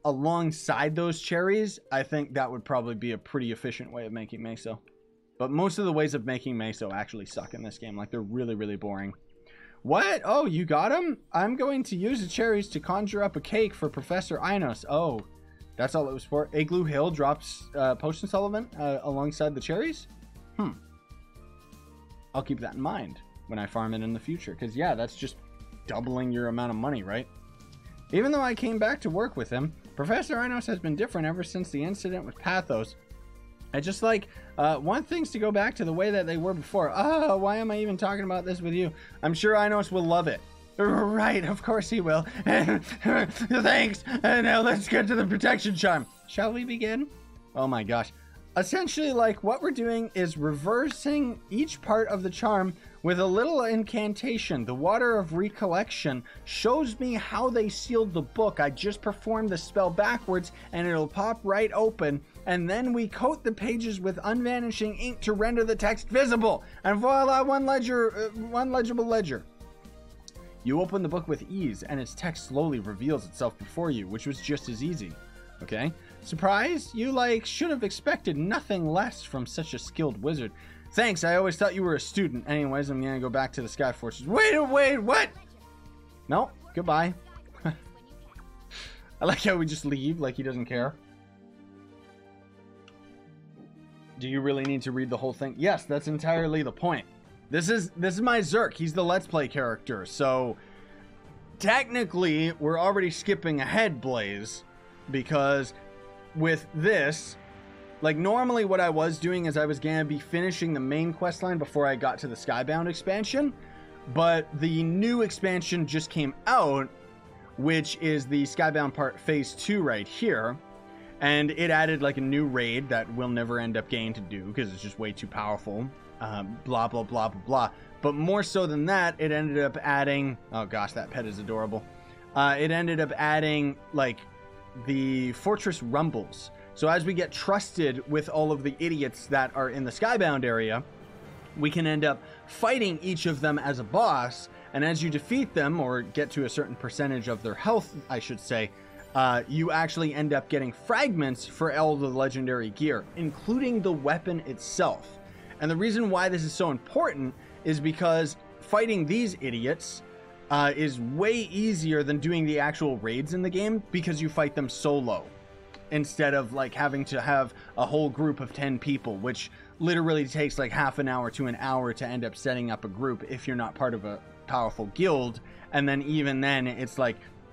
alongside those cherries, I think that would probably be a pretty efficient way of making meso. But most of the ways of making meso actually suck in this game. Like, they're really, really boring. What? Oh, you got them? I'm going to use the cherries to conjure up a cake for Professor Inos. Oh, That's all it was for. Igloo Hill drops potion supplement alongside the cherries. I'll keep that in mind when I farm it in the future. Because, yeah, that's just doubling your amount of money, right? Even though I came back to work with him, Professor Inos has been different ever since the incident with Pathos. I just want things to go back to the way that they were before. Oh, why am I even talking about this with you? I'm sure Inos will love it. Right, of course he will. Thanks. Now let's get to the protection charm. Shall we begin? Oh my gosh. Essentially, what we're doing is reversing each part of the charm with a little incantation. The Water of Recollection shows me how they sealed the book. I just performed the spell backwards and it'll pop right open. And then we coat the pages with unvanishing ink to render the text visible. And voila, one legible ledger. You open the book with ease and its text slowly reveals itself before you, which was just as easy. Okay? Surprised? You, should have expected nothing less from such a skilled wizard. Thanks, I always thought you were a student. Anyways, I'm gonna go back to the Sky Fortress. Wait, what? No, goodbye. I like how we just leave, like he doesn't care. Do you really need to read the whole thing? Yes, that's entirely the point. This is my Zerk. He's the Let's Play character, so technically we're already skipping ahead, Blaze, because with this, normally what I was doing is I was gonna be finishing the main quest line before I got to the Skybound expansion, but the new expansion just came out, which is the Skybound Phase 2 right here, and it added a new raid that we'll never end up getting to do because it's just way too powerful. Blah, blah, blah, blah, blah. But more so than that, it ended up adding... Oh gosh, that pet is adorable. It ended up adding, the Fortress Rumbles. So as we get trusted with all of the idiots that are in the Skybound area, we can end up fighting each of them as a boss. And as you defeat them, or get to a certain percentage of their health, I should say, you actually end up getting fragments for all the legendary gear, including the weapon itself. And the reason why this is so important is because fighting these idiots is way easier than doing the actual raids in the game because you fight them solo instead of having to have a whole group of 10 people, which literally takes half an hour to an hour to end up setting up a group if you're not part of a powerful guild. And then even then it's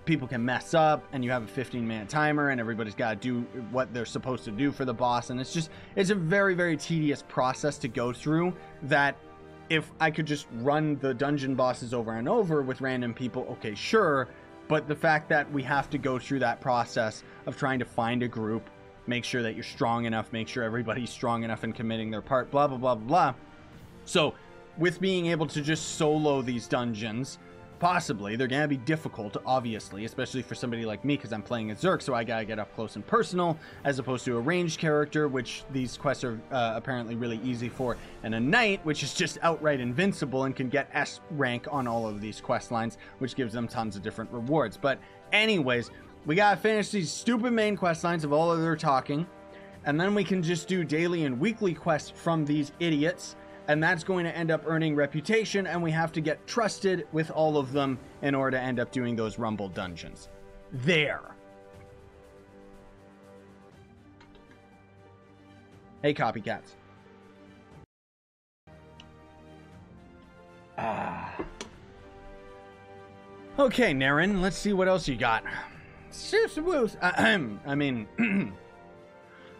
people can mess up and you have a 15-minute timer and everybody's got to do what they're supposed to do for the boss, and it's a very, very tedious process to go through that if I could just run the dungeon bosses over and over with random people, okay, sure, but the fact that we have to go through that process of trying to find a group, make sure that you're strong enough, make sure everybody's strong enough and committing their part, blah, blah, blah, blah. So with being able to just solo these dungeons, possibly they're gonna be difficult, obviously, especially for somebody like me because I'm playing a Zerk, so I gotta get up close and personal as opposed to a ranged character, which these quests are apparently really easy for, and a knight, which is just outright invincible and can get S rank on all of these quest lines, which gives them tons of different rewards. But anyways, we gotta finish these stupid main quest lines of all of their talking, and then we can just do daily and weekly quests from these idiots. And that's going to end up earning reputation, and we have to get trusted with all of them in order to end up doing those Rumble dungeons. There. Hey, copycats. Okay, Naren, let's see what else you got. I mean...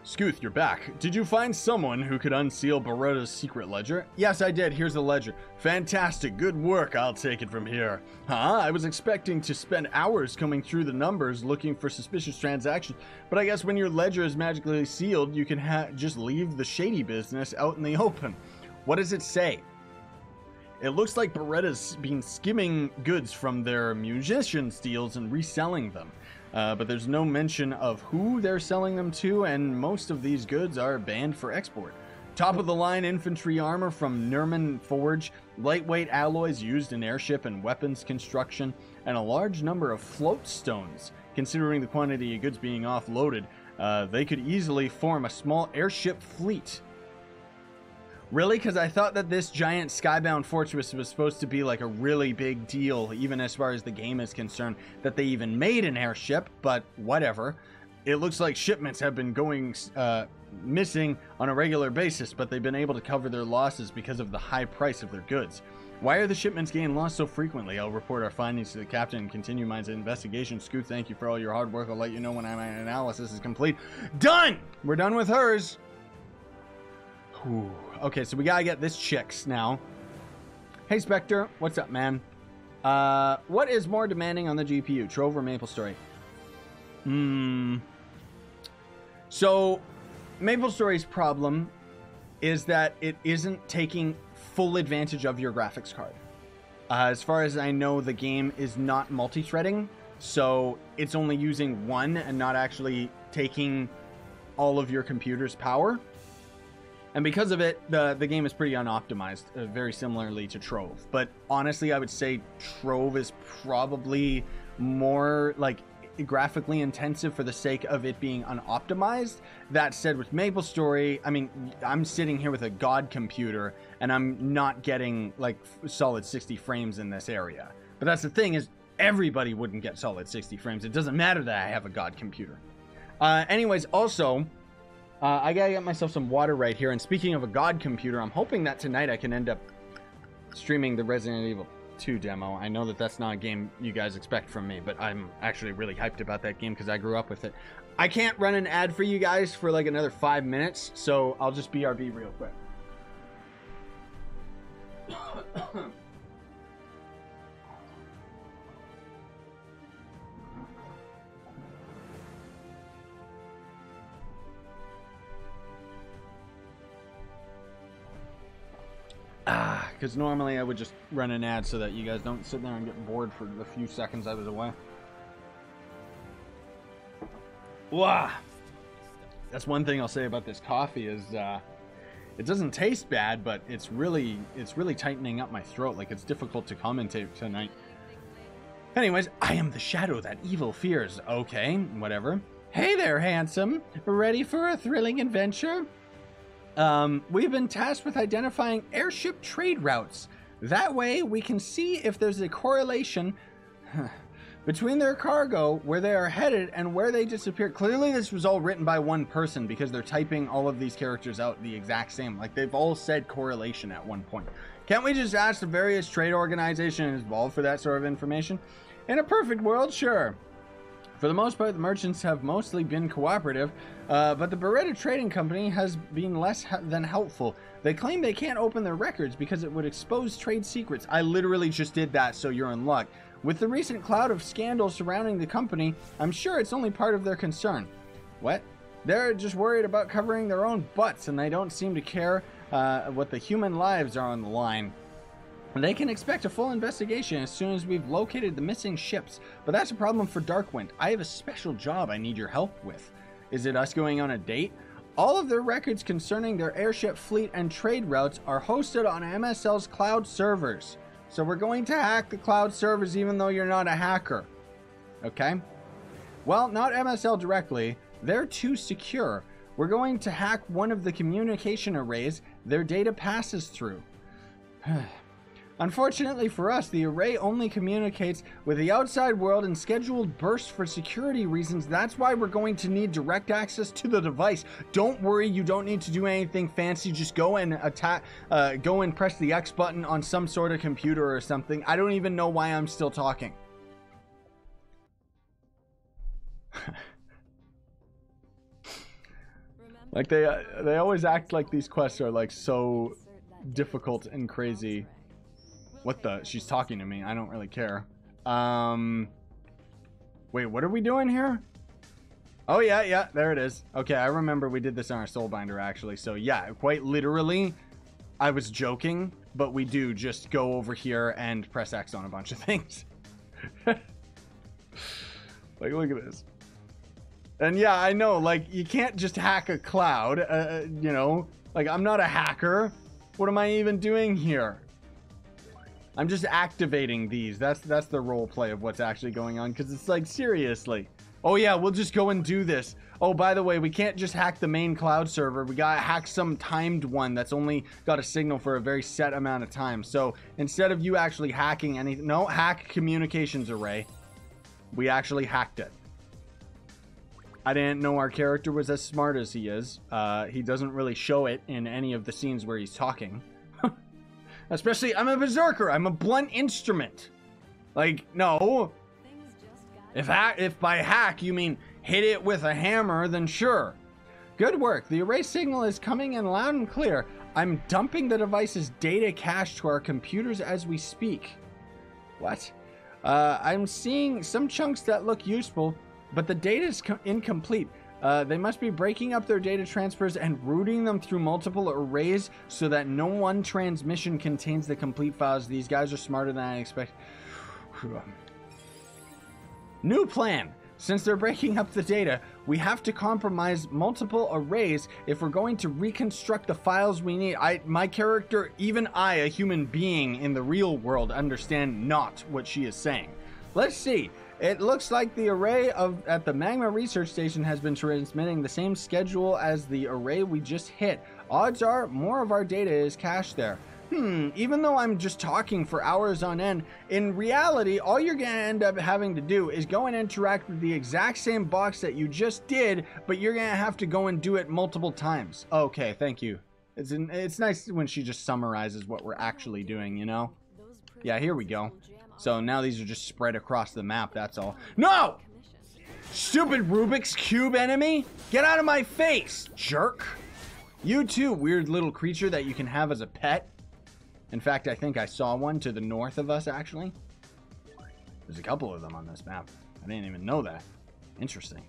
Scooth, you're back. Did you find someone who could unseal Beretta's secret ledger? Yes, I did. Here's the ledger. Fantastic. Good work. I'll take it from here. Huh? I was expecting to spend hours combing through the numbers looking for suspicious transactions, but I guess when your ledger is magically sealed, you can just leave the shady business out in the open. What does it say? It looks like Beretta's been skimming goods from their musicians' deals and reselling them. But there's no mention of who they're selling them to, and most of these goods are banned for export. Top-of-the-line infantry armor from Nerman Forge, lightweight alloys used in airship and weapons construction, and a large number of float stones. Considering the quantity of goods being offloaded, they could easily form a small airship fleet. Really? Because I thought that this giant Skybound Fortress was supposed to be a really big deal, even as far as the game is concerned, that they even made an airship, but whatever. It looks like shipments have been going missing on a regular basis, but they've been able to cover their losses because of the high price of their goods. Why are the shipments getting lost so frequently? I'll report our findings to the captain and continue my investigation. Scoot, thank you for all your hard work. I'll let you know when my analysis is complete. Done! We're done with hers. Whew. Okay, so we gotta get this chicks now. Hey, Spectre. What's up, man? What is more demanding on the GPU, Trove or MapleStory? So, MapleStory's problem is that it isn't taking full advantage of your graphics card. As far as I know, the game is not multi-threading, so it's only using one and not actually taking all of your computer's power. And because of it, the game is pretty unoptimized, very similarly to Trove. But honestly, I would say Trove is probably more like graphically intensive for the sake of it being unoptimized. That said, with MapleStory, I mean, I'm sitting here with a god computer and I'm not getting like solid 60 frames in this area. But that's the thing, is everybody wouldn't get solid 60 frames. It doesn't matter that I have a god computer. Anyways, also, I gotta get myself some water right here. And speaking of a god computer, I'm hoping that tonight I can end up streaming the Resident Evil 2 demo. I know that that's not a game you guys expect from me, but I'm actually really hyped about that game because I grew up with it. I can't run an ad for you guys for like another 5 minutes, so I'll just BRB real quick. Because normally I would just run an ad so that you guys don't sit there and get bored for the few seconds I was away. Wow. That's one thing I'll say about this coffee is it doesn't taste bad, but it's really tightening up my throat. Like, it's difficult to commentate tonight. Anyways, I am the shadow that evil fears. Okay, whatever. Hey there, handsome. Ready for a thrilling adventure? We've been tasked with identifying airship trade routes. That way, we can see if there's a correlation between their cargo, where they are headed, and where they disappear. Clearly, this was all written by one person because they're typing all of these characters out the exact same. Like, they've all said correlation at one point. Can't we just ask the various trade organizations involved for that sort of information? In a perfect world, sure. For the most part, the merchants have mostly been cooperative, but the Beretta Trading Company has been less than helpful. They claim they can't open their records because it would expose trade secrets. I literally just did that, so you're in luck. With the recent cloud of scandals surrounding the company, I'm sure it's only part of their concern. What? They're just worried about covering their own butts, and they don't seem to care what the human lives are on the line. They can expect a full investigation as soon as we've located the missing ships, but that's a problem for Darkwind. I have a special job I need your help with. Is it us going on a date? All of their records concerning their airship fleet and trade routes are hosted on MSL's cloud servers. So we're going to hack the cloud servers even though you're not a hacker. Okay? Well, not MSL directly. They're too secure. We're going to hack one of the communication arrays their data passes through. Unfortunately for us, the array only communicates with the outside world in scheduled bursts for security reasons. That's why we're going to need direct access to the device. Don't worry, you don't need to do anything fancy. Just go and go and press the X button on some sort of computer or something. I don't even know why I'm still talking. Like they always act like these quests are like so difficult and crazy. What the? She's talking to me. I don't really care. Wait, what are we doing here? Oh, yeah, there it is. Okay, I remember we did this on our Soulbinder, actually. So, yeah, quite literally, I was joking, but we do just go over here and press X on a bunch of things. Like, look at this. And, yeah, I know, like, you can't just hack a cloud, you know? Like, I'm not a hacker. What am I even doing here? I'm just activating these. That's the role play of what's actually going on, because it's like, seriously. Oh yeah, we'll just go and do this. Oh, by the way, we can't just hack the main cloud server. We gotta hack some timed one that's only got a signal for a very set amount of time. So instead of you actually hacking anything, no, hack communications array. We actually hacked it. I didn't know our character was as smart as he is. He doesn't really show it in any of the scenes where he's talking. Especially, I'm a berserker. I'm a blunt instrument. Like, no. If by hack you mean hit it with a hammer, then sure. Good work. The array signal is coming in loud and clear. I'm dumping the device's data cache to our computers as we speak. What? I'm seeing some chunks that look useful, but the data is incomplete. They must be breaking up their data transfers and routing them through multiple arrays so that no one transmission contains the complete files. These guys are smarter than I expect. New plan. Since they're breaking up the data, we have to compromise multiple arrays if we're going to reconstruct the files we need. My character, even I, a human being in the real world, understand not what she is saying. Let's see. It looks like the array at the Magma Research Station has been transmitting the same schedule as the array we just hit. Odds are more of our data is cached there. Even though I'm just talking for hours on end, in reality, all you're going to end up having to do is go and interact with the exact same box that you just did, but you're going to have to go and do it multiple times. Okay, thank you. It's nice when she just summarizes what we're actually doing, you know? Yeah, here we go. So now these are just spread across the map, that's all. No! Stupid Rubik's Cube enemy! Get out of my face, jerk! You too, weird little creature that you can have as a pet. In fact, I think I saw one to the north of us, actually. There's a couple of them on this map. I didn't even know that. Interesting.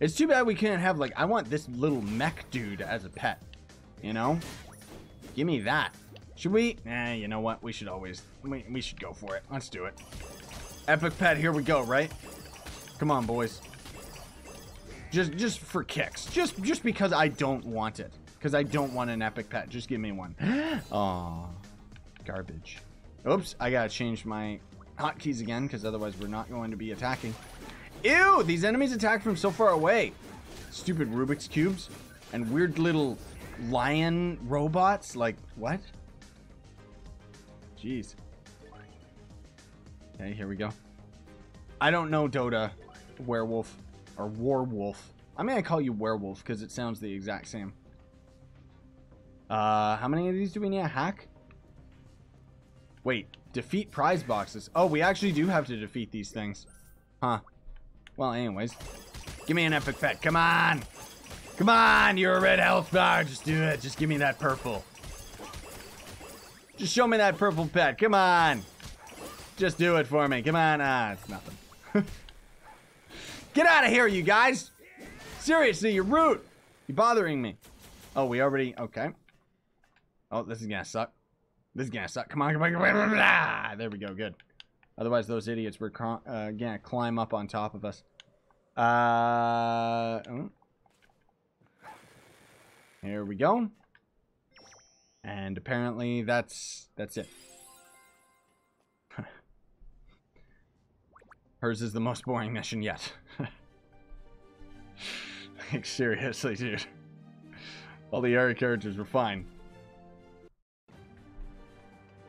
It's too bad we can't have, like, I want this little mech dude as a pet. You know? Give me that. Should we? You know what? We should always, we should go for it. Let's do it. Epic pet, here we go, right? Come on, boys. Just for kicks. Just because I don't want it. Because I don't want an epic pet. Just give me one. Aww. Garbage. Oops, I gotta change my hotkeys again, because otherwise we're not going to be attacking. Ew, these enemies attack from so far away. Stupid Rubik's Cubes. And weird little lion robots. Like, what? Jeez. Okay, here we go. I don't know Dota werewolf or warwolf. I'm gonna call you werewolf because it sounds the exact same. How many of these do we need to hack? Wait, defeat prize boxes. Oh, we actually do have to defeat these things. Huh. Well, anyways. Give me an epic pet. Come on. Come on, you're a red health bar. Just do it. Just give me that purple. Just show me that purple pet. Come on. Just do it for me. Come on. Ah, it's nothing. Get out of here, you guys. Seriously, you're rude. You're bothering me. Oh, we already... Okay. Oh, this is gonna suck. This is gonna suck. Come on, come on, come on. Ah, there we go. Good. Otherwise, those idiots were gonna climb up on top of us. Here we go. And apparently, that's it. Hers is the most boring mission yet. Like, seriously, dude. All the other characters were fine.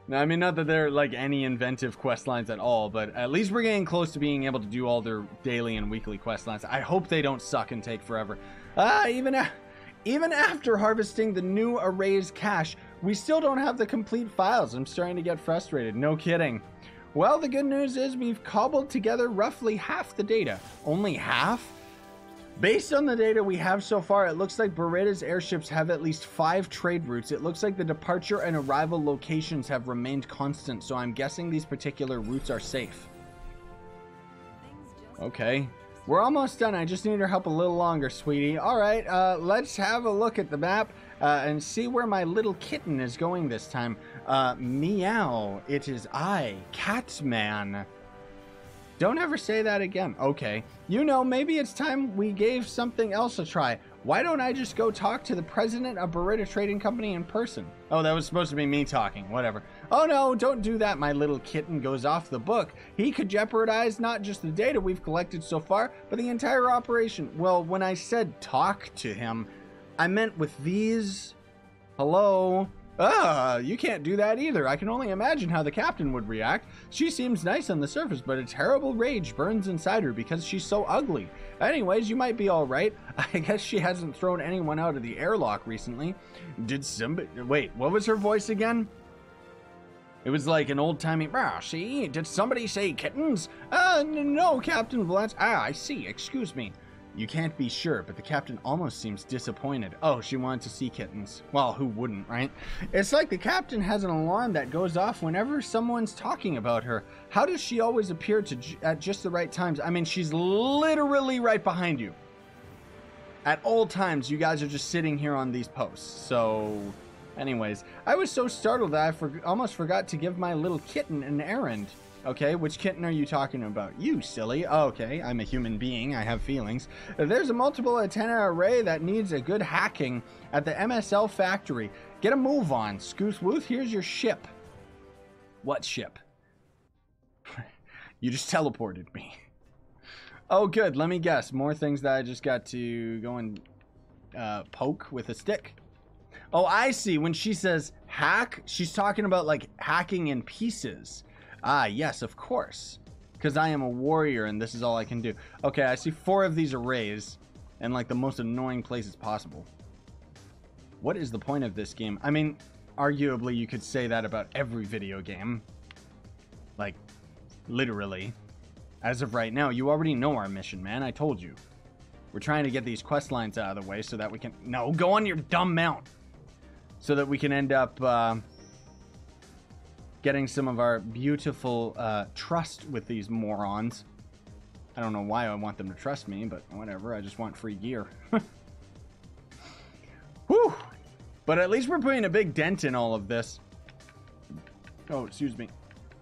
Now, I mean, not that they're like any inventive quest lines at all, but at least we're getting close to being able to do all their daily and weekly quest lines. I hope they don't suck and take forever. Even after harvesting the new array's cache, we still don't have the complete files. I'm starting to get frustrated. No kidding. Well, the good news is we've cobbled together roughly half the data. Only half? Based on the data we have so far, it looks like Beretta's airships have at least 5 trade routes. It looks like the departure and arrival locations have remained constant, so I'm guessing these particular routes are safe. Okay. We're almost done. I just need your help a little longer, sweetie. Alright, let's have a look at the map and see where my little kitten is going this time. Meow. It is I, Catman. Don't ever say that again. Okay. You know, maybe it's time we gave something else a try. Why don't I just go talk to the president of Beretta Trading Company in person? Oh, that was supposed to be me talking. Whatever. Oh, no, don't do that. My little kitten goes off the book. He could jeopardize not just the data we've collected so far, but the entire operation. Well, when I said talk to him, I meant with these... Hello? You can't do that either. I can only imagine how the captain would react. She seems nice on the surface, but a terrible rage burns inside her because she's so ugly. Anyways, you might be alright. I guess she hasn't thrown anyone out of the airlock recently. Did somebody... Wait, what was her voice again? It was like an old-timey... see? Did somebody say kittens? No, Captain Valance. I see. Excuse me. You can't be sure, but the captain almost seems disappointed. Oh, she wanted to see kittens. Well, who wouldn't, right? It's like the captain has an alarm that goes off whenever someone's talking about her. How does she always appear at just the right times? I mean, she's literally right behind you. At all times, you guys are just sitting here on these posts. So, anyways, I was so startled that I almost forgot to give my little kitten an errand. Okay, which kitten are you talking about? You, silly. Oh, okay, I'm a human being. I have feelings. There's a multiple antenna array that needs a good hacking at the MSL factory. Get a move on. Scoothwooth, here's your ship. What ship? You just teleported me. Oh, good. Let me guess. More things that I just got to go and poke with a stick. Oh, I see. When she says hack, she's talking about, like, hacking in pieces. Ah, yes, of course. Because I am a warrior and this is all I can do. Okay, I see 4 of these arrays in, like, the most annoying places possible. What is the point of this game? I mean, arguably you could say that about every video game. Like, literally. As of right now, you already know our mission, man. I told you. We're trying to get these quest lines out of the way so that we can... No, go on your dumb mount! So that we can end up... getting some of our beautiful trust with these morons. I don't know why I want them to trust me, but whatever. I just want free gear. Whew! But at least we're putting a big dent in all of this. Oh, excuse me.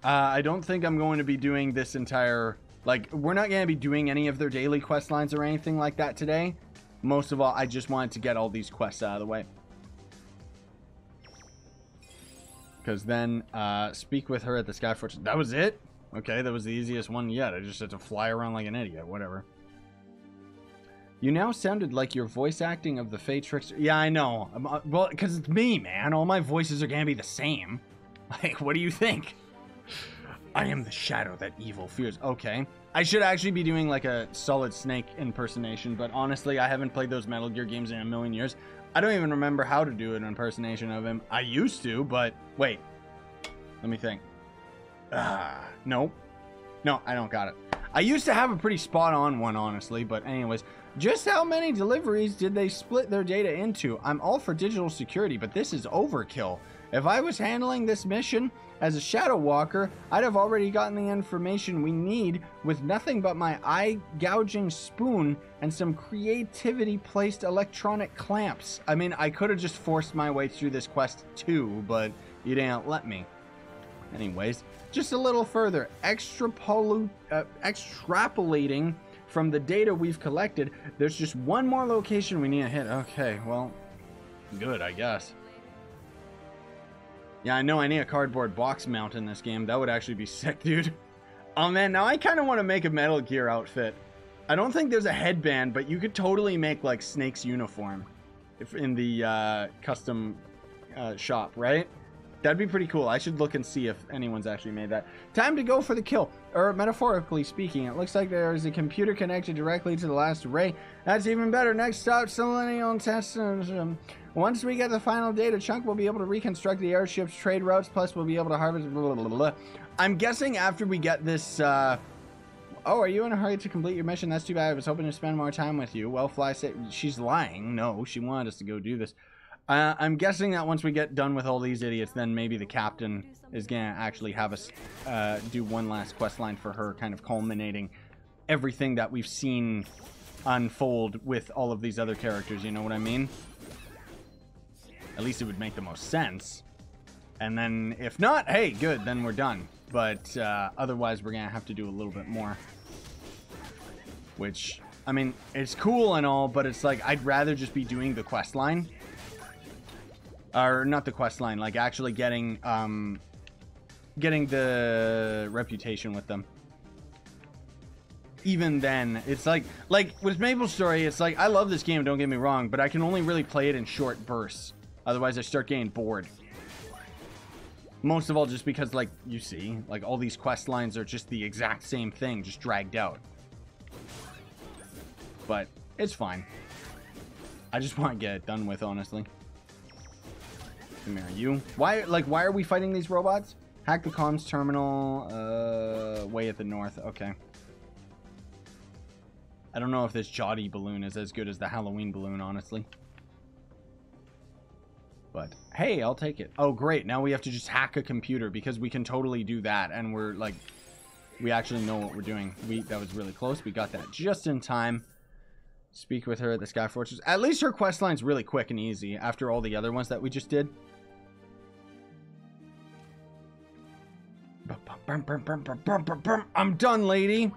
I don't think I'm going to be doing this entire... Like, we're not going to be doing any of their daily quest lines or anything like that today. Most of all, I just wanted to get all these quests out of the way. Because then, speak with her at the Sky Fortress. That was it? Okay, that was the easiest one yet. I just had to fly around like an idiot. Whatever. You now sounded like your voice acting of the Fey Trickster. Yeah, I know. Well, because it's me, man. All my voices are going to be the same. Like, what do you think? I am the shadow that evil fears. Okay. I should actually be doing, like, a Solid Snake impersonation. But honestly, I haven't played those Metal Gear games in a million years. I don't even remember how to do an impersonation of him. I used to, but wait. Let me think. No. No, I don't got it. I used to have a pretty spot on one, honestly, but anyways. Just how many deliveries did they split their data into? I'm all for digital security, but this is overkill. If I was handling this mission as a Shadow Walker, I'd have already gotten the information we need with nothing but my eye-gouging spoon and some creativity-placed electronic clamps. I mean, I could have just forced my way through this quest too, but you didn't let me. Anyways, just a little further. Extrapolating from the data we've collected, there's just one more location we need to hit. Okay, well, good, I guess. Yeah, I know I need a cardboard box mount in this game. That would actually be sick, dude. Oh, man, now I kind of want to make a Metal Gear outfit. I don't think there's a headband, but you could totally make, like, Snake's uniform if in the custom shop, right? That'd be pretty cool. I should look and see if anyone's actually made that. Time to go for the kill. Or metaphorically speaking, it looks like there is a computer connected directly to the last array. That's even better. Next stop, Selenium test. Once we get the final data chunk, we'll be able to reconstruct the airship's trade routes. Plus, we'll be able to harvest... Blah, blah, blah, blah. I'm guessing after we get this... Oh, are you in a hurry to complete your mission? That's too bad. I was hoping to spend more time with you. Well, Fly said... She's lying. No, she wanted us to go do this. I'm guessing that once we get done with all these idiots, then maybe the captain is going to actually have us do one last quest line for her, kind of culminating everything that we've seen unfold with all of these other characters, you know what I mean? At least it would make the most sense. And then, if not, hey, good, then we're done. But otherwise, we're going to have to do a little bit more. Which, I mean, it's cool and all, but it's like, I'd rather just be doing the quest line. Or not the quest line, like actually getting the reputation with them. Even then, it's like with MapleStory, it's like, I love this game, don't get me wrong, but I can only really play it in short bursts. Otherwise, I start getting bored. Most of all, just because, like, you see, like, all these quest lines are just the exact same thing, just dragged out. But it's fine. I just want to get it done with, honestly. Come here, you. Why are we fighting these robots? Hack the comms terminal, way at the north. Okay. I don't know if this Jotty balloon is as good as the Halloween balloon, honestly. But, hey, I'll take it. Oh, great. Now we have to just hack a computer because we can totally do that. And we're, like, we actually know what we're doing. That was really close. We got that just in time. Speak with her at the Sky Fortress. At least her quest line's really quick and easy after all the other ones that we just did. I'm done, lady.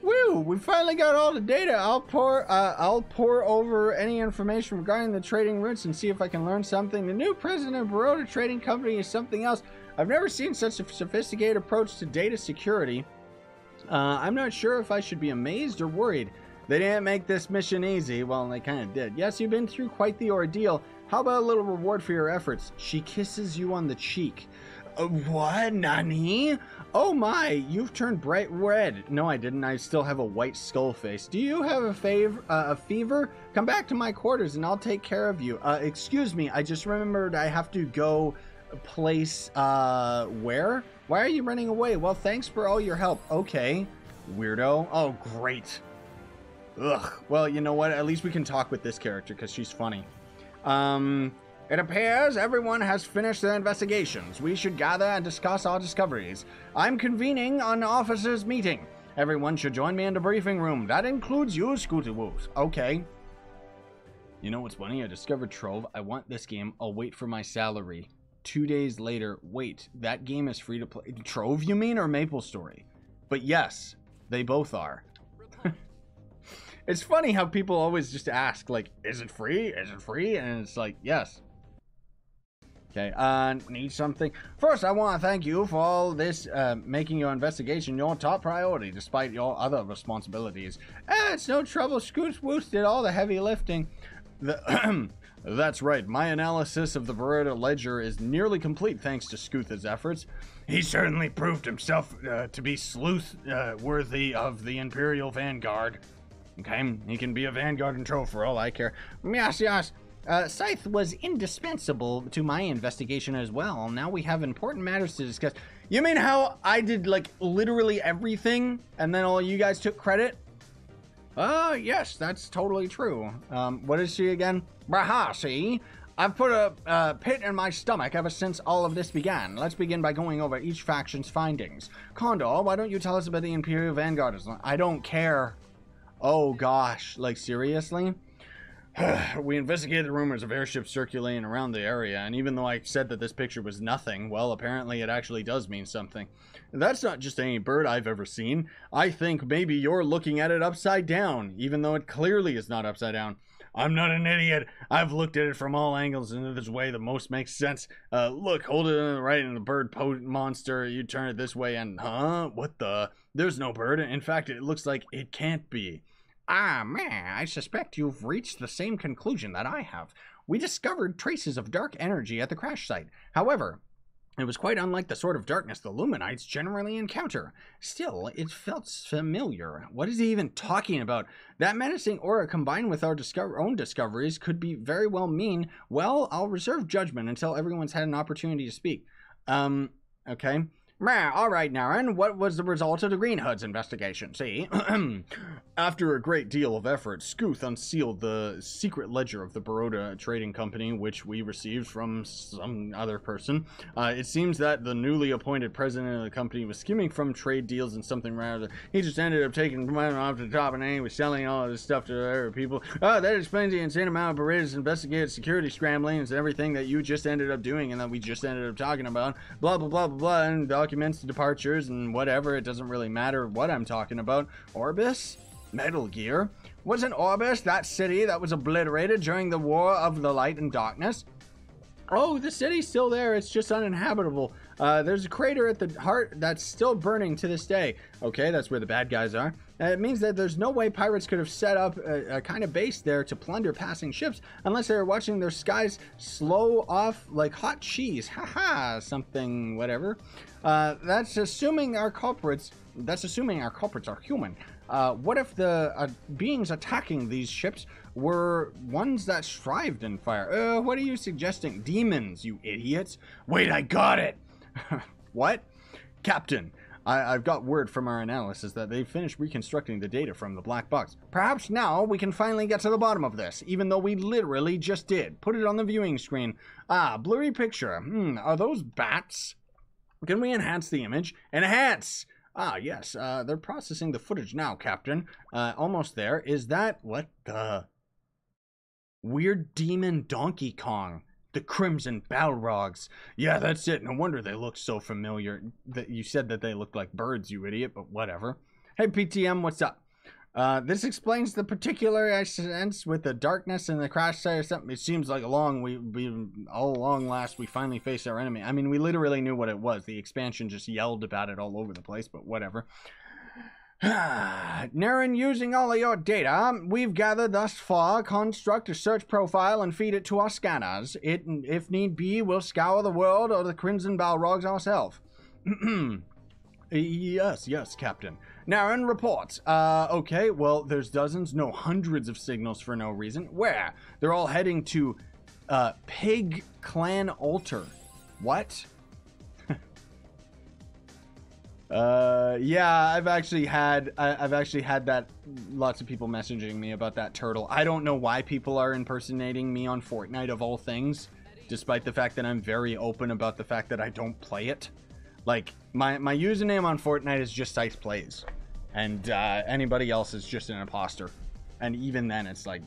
Woo! We finally got all the data. I'll pour over any information regarding the trading routes and see if I can learn something. The new president of Baroda Trading Company is something else. I've never seen such a sophisticated approach to data security. I'm not sure if I should be amazed or worried. They didn't make this mission easy. Well, they kind of did. Yes, you've been through quite the ordeal. How about a little reward for your efforts? She kisses you on the cheek. What? Nani? Oh my, you've turned bright red. No, I didn't. I still have a white skull face. Do you have a fever? Come back to my quarters and I'll take care of you. Excuse me, I just remembered I have to go place, where? Why are you running away? Well, thanks for all your help. Okay, weirdo. Oh, great. Ugh. Well, you know what? At least we can talk with this character because she's funny. It appears everyone has finished their investigations. We should gather and discuss our discoveries. I'm convening an officers' meeting. Everyone should join me in the briefing room. That includes you, Scooty Woops. Okay. You know what's funny? I discovered Trove. I want this game. I'll wait for my salary. 2 days later, wait, that game is free to play. Trove, you mean, or MapleStory? But yes, they both are. It's funny how people always just ask, like, is it free? Is it free? And it's like, yes. Okay, need something? First, I want to thank you for all this, making your investigation your top priority, despite your other responsibilities. It's no trouble. Scoots Woots did all the heavy lifting. That's right. My analysis of the Baroda ledger is nearly complete thanks to Scootha's efforts. He certainly proved himself to be sleuth worthy of the Imperial Vanguard. Okay, he can be a Vanguard and Trove for all I care. Yes, yes. Scythe was indispensable to my investigation as well. Now we have important matters to discuss. You mean how I did, like, literally everything, and then all you guys took credit? Yes, that's totally true. What is she again? Braha, see? I've put a pit in my stomach ever since all of this began. Let's begin by going over each faction's findings. Condor, why don't you tell us about the Imperial Vanguard? I don't care. Oh gosh, like seriously? We investigated the rumors of airships circulating around the area, and even though I said that this picture was nothing, well, apparently it actually does mean something. That's not just any bird I've ever seen. I think maybe you're looking at it upside down, even though it clearly is not upside down. I'm not an idiot. I've looked at it from all angles in this way that most makes sense. Look, hold it on the right and the bird monster. You turn it this way and, huh? What the? There's no bird. In fact, it looks like it can't be. Ah, man, I suspect you've reached the same conclusion that I have. We discovered traces of dark energy at the crash site. However, it was quite unlike the sort of darkness the Luminites generally encounter. Still, it felt familiar. What is he even talking about? That menacing aura combined with our own discoveries could be very well mean, well, I'll reserve judgment until everyone's had an opportunity to speak. Okay. All right, Naren, what was the result of the Green Hood's investigation? See? After a great deal of effort, Scooth unsealed the secret ledger of the Baroda Trading Company, which we received from some other person. It seems that the newly appointed president of the company was skimming from trade deals and something rather. He just ended up taking money off the top and then he was selling all of this stuff to other people. That explains the insane amount of Barada's investigated security scramblings and everything that you just ended up doing and that we just ended up talking about. Blah, blah, blah, blah, blah, and documents, departures, and whatever. It doesn't really matter what I'm talking about. Orbis? Metal Gear? Wasn't Orbis that city that was obliterated during the War of the Light and Darkness? Oh, the city's still there. It's just uninhabitable. There's a crater at the heart that's still burning to this day. Okay, that's where the bad guys are. It means that there's no way pirates could have set up a kind of base there to plunder passing ships unless they were watching their skies slow off like hot cheese. Haha, something, whatever. That's assuming our culprits are human. What if the beings attacking these ships were ones that strived in fire? What are you suggesting? Demons, you idiots. Wait, I got it. What? Captain, I've got word from our analysis that they've finished reconstructing the data from the black box. Perhaps now we can finally get to the bottom of this, even though we literally just did. Put it on the viewing screen. Ah, blurry picture. Are those bats? Can we enhance the image? Enhance! Ah, yes, they're processing the footage now, Captain. Almost there. Is that... what the... weird demon Donkey Kong. The Crimson Balrogs. Yeah, that's it. No wonder they look so familiar. You said that they looked like birds, you idiot, but whatever. Hey, PTM, what's up? This explains the particular sense with the darkness and the crash site or something. It seems like all along last we finally faced our enemy. I mean, we literally knew what it was. The expansion just yelled about it all over the place, but whatever. Naren, using all of your data we've gathered thus far, construct a search profile and feed it to our scanners. If need be, we'll scour the world or the Crimson Balrogs ourselves. Yes, Captain. Naren reports. Okay, well, there's dozens, no, hundreds of signals for no reason. Where? They're all heading to, Pig Clan Altar. What? Yeah, I've actually had that, lots of people messaging me about that turtle. I don't know why people are impersonating me on Fortnite of all things, despite the fact that I'm very open about the fact that I don't play it. Like, my username on Fortnite is just ScythePlays, and anybody else is just an imposter. And even then, it's like,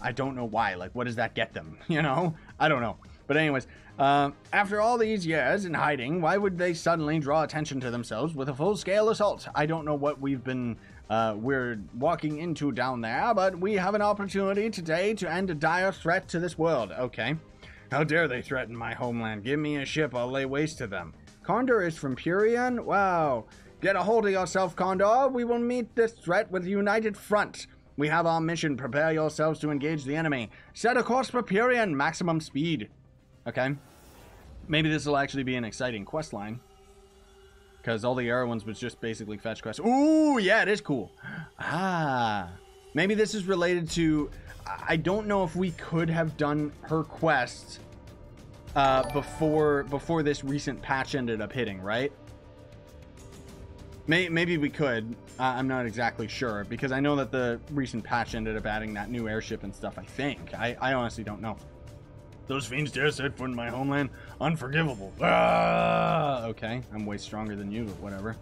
I don't know why. Like, what does that get them? You know? I don't know. But anyways, after all these years in hiding, why would they suddenly draw attention to themselves with a full-scale assault? I don't know what we're walking into down there, but we have an opportunity today to end a dire threat to this world. Okay. How dare they threaten my homeland? Give me a ship, I'll lay waste to them. Condor is from Purian? Wow. Get a hold of yourself, Condor. We will meet this threat with a united front. We have our mission. Prepare yourselves to engage the enemy. Set a course for Purian. Maximum speed. Okay. Maybe this will actually be an exciting quest line. Because all the other ones was just basically fetch quests. Ooh, yeah, it is cool. Ah. Maybe this is related to... I don't know if we could have done her quest before this recent patch ended up hitting, right? Maybe we could. I'm not exactly sure. Because I know that the recent patch ended up adding that new airship and stuff, I think. I honestly don't know. Those fiends dare set foot in my homeland. Unforgivable. Ah! Okay, I'm way stronger than you, but whatever.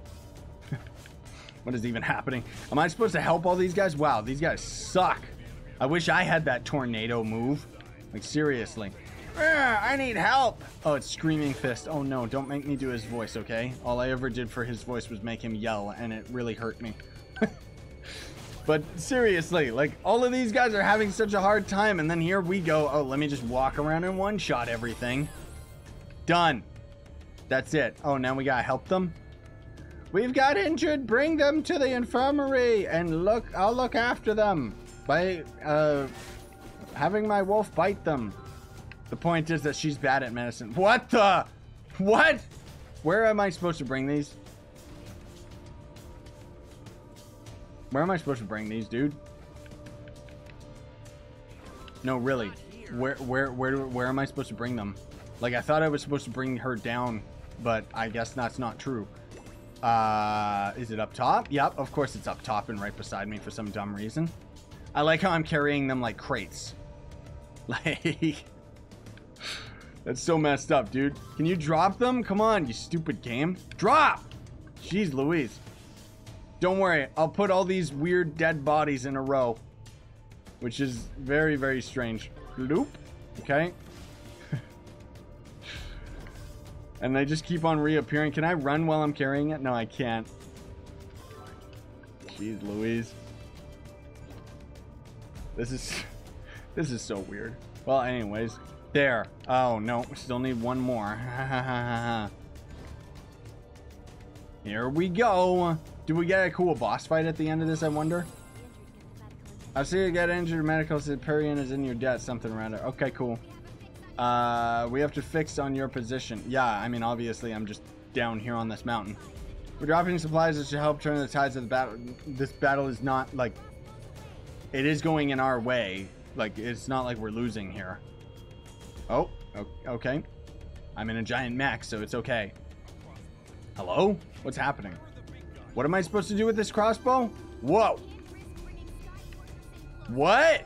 What is even happening? Am I supposed to help all these guys? Wow, these guys suck. I wish I had that tornado move. Like, seriously. I need help. Oh, it's Screaming Fist. Oh, no, don't make me do his voice, okay? All I ever did for his voice was make him yell, and it really hurt me. But seriously, like, all of these guys are having such a hard time, and then here we go. Oh, let me just walk around and one-shot everything. Done. That's it. Oh, now we gotta help them? We've got injured. Bring them to the infirmary, and I'll look after them by having my wolf bite them. The point is that she's bad at medicine. What the? What? Where am I supposed to bring these? Where am I supposed to bring these, dude? No, really. Where am I supposed to bring them? Like, I thought I was supposed to bring her down, but I guess that's not true. Is it up top? Yep, of course it's up top and right beside me for some dumb reason. I like how I'm carrying them like crates. Like... That's so messed up, dude. Can you drop them? Come on, you stupid game. Drop! Jeez Louise. Don't worry, I'll put all these weird dead bodies in a row. Which is very, very strange. Bloop. Okay. And they just keep on reappearing. Can I run while I'm carrying it? No, I can't. Jeez Louise. This is so weird. Well, anyways. There. Oh, no. We still need one more. Here we go. Do we get a cool boss fight at the end of this, I wonder? I see you get injured. Medical Superior is in your debt. Something around it. Okay, cool. We have to fix on your position. Yeah, I mean, obviously, I'm just down here on this mountain. We're dropping supplies that should help turn the tides of the battle. This battle is not, like... It is going in our way. Like, it's not like we're losing here. Oh, okay. I'm in a giant mech, so it's okay. Hello? What's happening? What am I supposed to do with this crossbow? Whoa! What?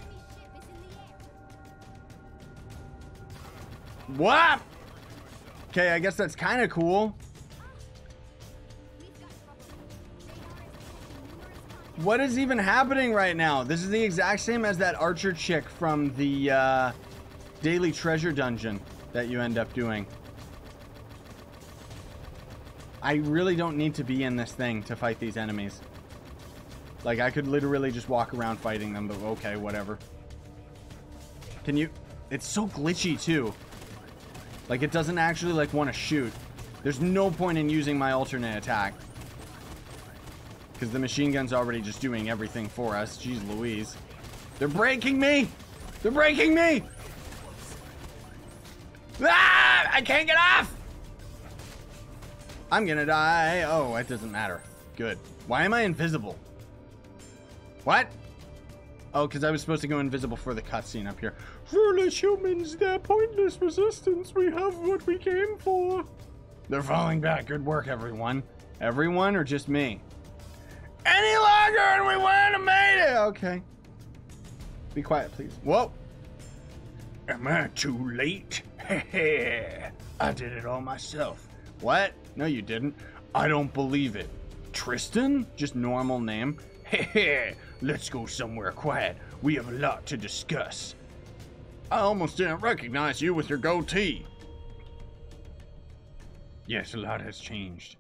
What? Okay, I guess that's kind of cool. What is even happening right now? This is the exact same as that archer chick from the daily treasure dungeon that you end up doing. I really don't need to be in this thing to fight these enemies. Like, I could literally just walk around fighting them, but okay, whatever. Can you... It's so glitchy, too. Like, it doesn't actually, like, want to shoot. There's no point in using my alternate attack. Because the machine gun's already just doing everything for us. Jeez Louise. They're breaking me! They're breaking me! Ah! I can't get off! I'm gonna die. Oh, it doesn't matter. Good. Why am I invisible? What? Oh, because I was supposed to go invisible for the cutscene up here. Foolish humans, their pointless resistance. We have what we came for. They're falling back. Good work, everyone. Everyone or just me? Any longer and we wouldn't have made it. Okay. Be quiet, please. Whoa. Am I too late? I did it all myself. What? No, you didn't. I don't believe it. Tristan? Just normal name. Hey, let's go somewhere quiet. We have a lot to discuss. I almost didn't recognize you with your goatee. Yes, a lot has changed.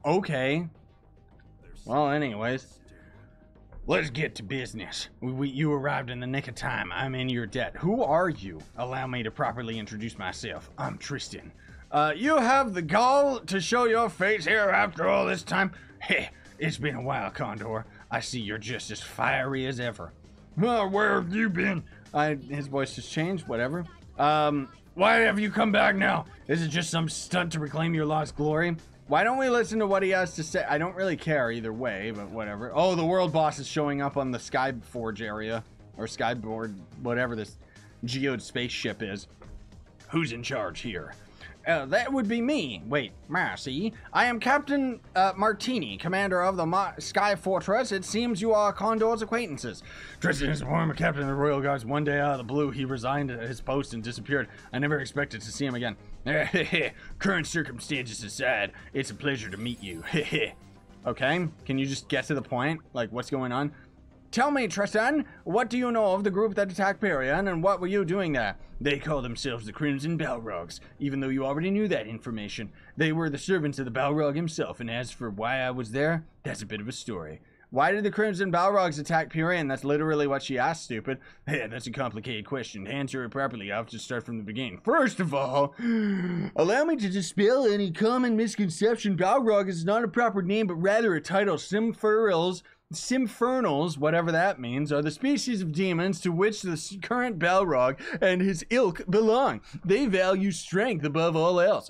Okay. Well, anyways. Let's get to business. You arrived in the nick of time. I'm in your debt. Who are you? Allow me to properly introduce myself. I'm Tristan. You have the gall to show your face here after all this time? Heh, it's been a while, Condor. I see you're just as fiery as ever. Well, where have you been? His voice just changed, whatever. Why have you come back now? Is it just some stunt to reclaim your lost glory? Why don't we listen to what he has to say? I don't really care either way, but whatever. Oh, the world boss is showing up on the Skyforge area. Or Skyboard, whatever this geode spaceship is. Who's in charge here? That would be me. Wait, Marcy. I am Captain Martini, commander of the Sky Fortress. It seems you are Condor's acquaintances. Tristan is a former captain of the Royal Guards. One day out of the blue, he resigned at his post and disappeared. I never expected to see him again. Current circumstances aside, it's a pleasure to meet you. Okay, can you just get to the point? Like, what's going on? Tell me, Tristan, what do you know of the group that attacked Parian, and what were you doing there? They call themselves the Crimson Balrogs, even though you already knew that information. They were the servants of the Balrog himself, and as for why I was there, that's a bit of a story. Why did the Crimson Balrogs attack Parian? That's literally what she asked, stupid. Hey, that's a complicated question. To answer it properly, I'll have to start from the beginning. First of all, allow me to dispel any common misconception. Balrog is not a proper name, but rather a title. Symphernals, whatever that means, are the species of demons to which the current Balrog and his ilk belong. They value strength above all else.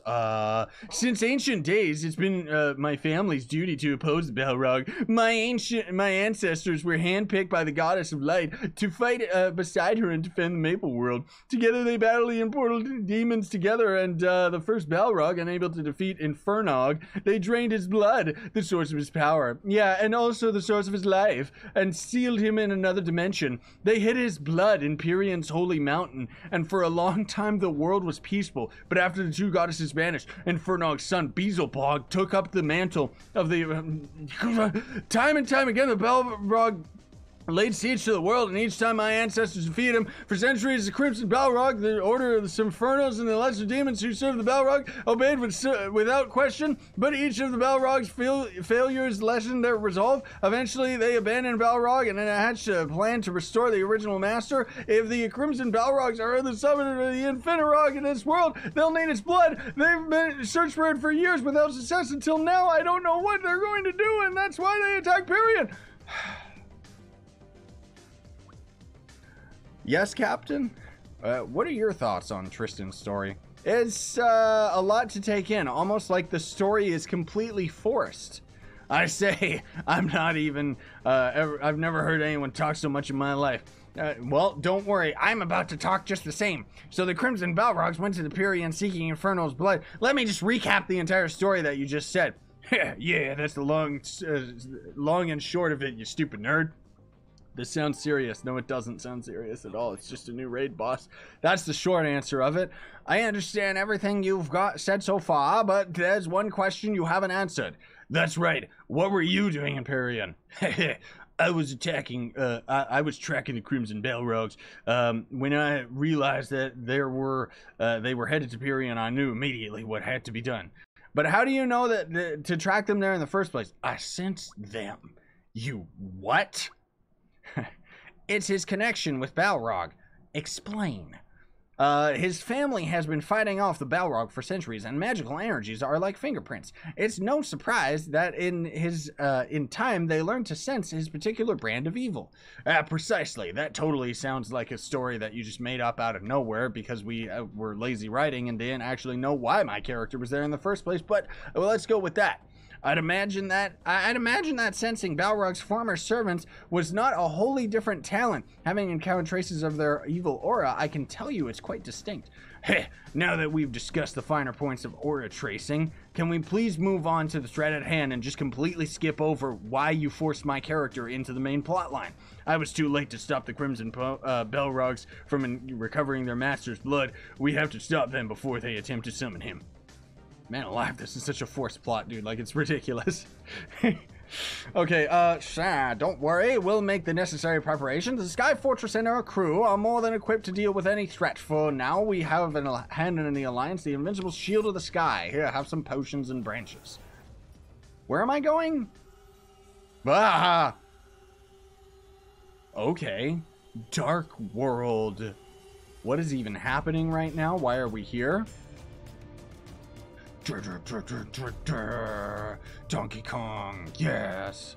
Since ancient days, it's been my family's duty to oppose the Balrog. My ancestors were handpicked by the goddess of light to fight beside her and defend the Maple World. Together they battled the important demons together, and the first Balrog, unable to defeat Infernog, they drained his blood, the source of his power. Yeah, and also the source of his life, and sealed him in another dimension. They hid his blood in Pirian's holy mountain, and for a long time the world was peaceful. But after the two goddesses vanished, Infernog's son Beelzebub took up the mantle of the time and time again. The Balrog laid siege to the world, and each time my ancestors defeated him, for centuries the Crimson Balrog, the Order of the Symfernos, and the lesser demons who served the Balrog obeyed without question, but each of the Balrog's failures lessened their resolve. Eventually they abandoned Balrog and then hatched a plan to restore the original master. If the Crimson Balrogs are the summoner of the Infinirog in this world, they'll need its blood. They've been searched for it for years without success until now. I don't know what they're going to do, and that's why they attack Pirion. Yes, Captain? What are your thoughts on Tristan's story? It's a lot to take in, almost like the story is completely forced. I say, I'm not even, I've never heard anyone talk so much in my life. Well, don't worry, I'm about to talk just the same. So the Crimson Balrogs went to the Pirion seeking Inferno's blood. Let me just recap the entire story that you just said. Yeah, that's the long and short of it, you stupid nerd. This sounds serious. No, it doesn't sound serious at all. It's just a new raid boss. That's the short answer of it. I understand everything you've said so far, but there's one question you haven't answered. That's right. What were you doing in Pirion? I was attacking, I was tracking the Crimson Balrogs. When I realized that they were headed to Pirion, I knew immediately what had to be done. But how do you know that to track them there in the first place? I sensed them. You what? It's his connection with Balrog. Explain. His family has been fighting off the Balrog for centuries, and magical energies are like fingerprints. It's no surprise that in time they learned to sense his particular brand of evil. Precisely. That totally sounds like a story that you just made up out of nowhere because we were lazy writing and didn't actually know why my character was there in the first place. But well, let's go with that. I'd imagine that sensing Balrog's former servants was not a wholly different talent. Having encountered traces of their evil aura, I can tell you it's quite distinct. Heh, now that we've discussed the finer points of aura tracing, can we please move on to the thread at hand and just completely skip over why you forced my character into the main plotline? I was too late to stop the Crimson Balrogs from recovering their master's blood. We have to stop them before they attempt to summon him. Man alive, this is such a forced plot, dude. Like, it's ridiculous. Okay, don't worry. We'll make the necessary preparations. The Sky Fortress and our crew are more than equipped to deal with any threat. For now, we have a hand in the Alliance, the Invincible Shield of the Sky. Here, have some potions and branches. Where am I going? Ah! Okay. Dark World. What is even happening right now? Why are we here? Donkey Kong, yes.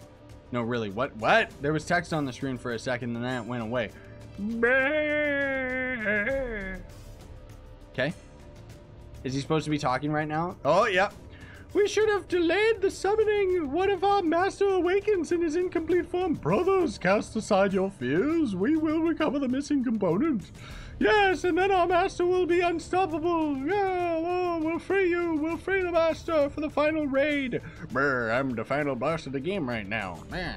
No, really, what? There was text on the screen for a second and then it went away. Okay. Is he supposed to be talking right now? Oh, yeah. We should have delayed the summoning. What if our master awakens in his incomplete form? Brothers, cast aside your fears. We will recover the missing component. Yes, and then our master will be unstoppable. Yeah, oh, we'll free you. We'll free the master for the final raid. Brr, I'm the final boss of the game right now. Brr.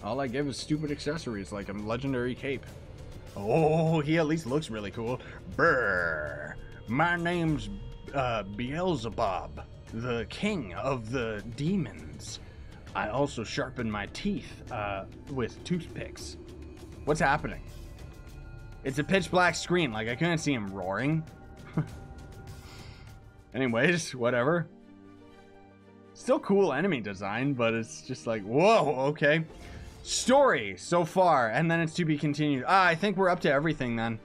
All I give is stupid accessories like a legendary cape. Oh, he at least looks really cool. Brr. My name's Beelzebub, the king of the demons. I also sharpen my teeth with toothpicks. What's happening? It's a pitch black screen, like I couldn't see him roaring. Anyways, whatever. Still cool enemy design, but it's just like, whoa, okay. Story so far, and then it's to be continued. I think we're up to everything then.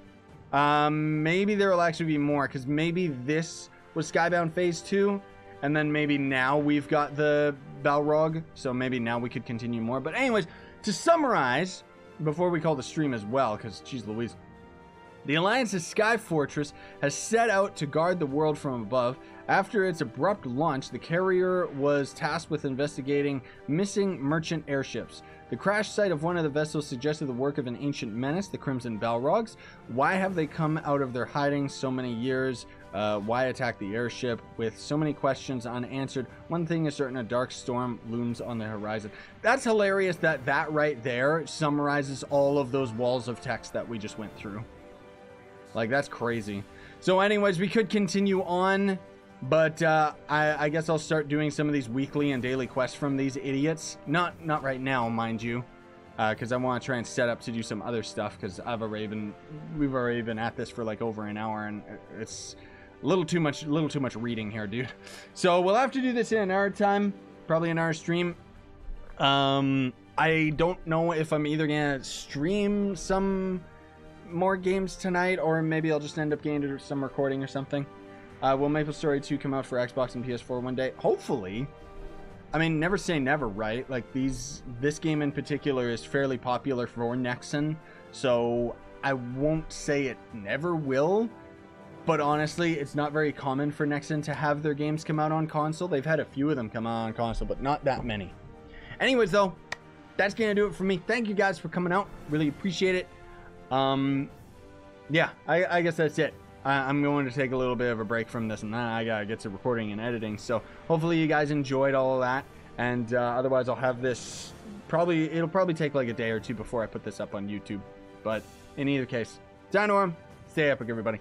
Maybe there will actually be more, because maybe this was Skybound Phase 2, and then maybe now we've got the Balrog, so maybe now we could continue more. But anyways, to summarize, before we call the stream as well, because geez Louise, the Alliance's Sky Fortress has set out to guard the world from above. After its abrupt launch, the carrier was tasked with investigating missing merchant airships. The crash site of one of the vessels suggested the work of an ancient menace, the Crimson Balrogs. Why have they come out of their hiding so many years? Why attack the airship? With so many questions unanswered, one thing is certain: a dark storm looms on the horizon. That's hilarious that right there summarizes all of those walls of text that we just went through. Like, that's crazy. So anyways, we could continue on, but I guess I'll start doing some of these weekly and daily quests from these idiots. Not right now, mind you. because I want to try and set up to do some other stuff, because we've already been at this for like over an hour, and it's a little too much reading here, dude. So we'll have to do this in an hour time, probably an hour stream. I don't know if I'm either gonna stream some more games tonight, or maybe I'll just end up getting to some recording or something. Will MapleStory 2 come out for Xbox and PS4 one day? Hopefully. I mean, never say never, right? Like, this game in particular is fairly popular for Nexon, so I won't say it never will, but honestly, it's not very common for Nexon to have their games come out on console. They've had a few of them come out on console, but not that many. Anyways, though, that's gonna do it for me. Thank you guys for coming out. Really appreciate it. Yeah, I guess that's it. I'm going to take a little bit of a break from this, and then I gotta get to recording and editing. So hopefully you guys enjoyed all of that, and otherwise I'll have this it'll probably take like a day or two before I put this up on YouTube. But in either case, Dinorum, stay epic, everybody.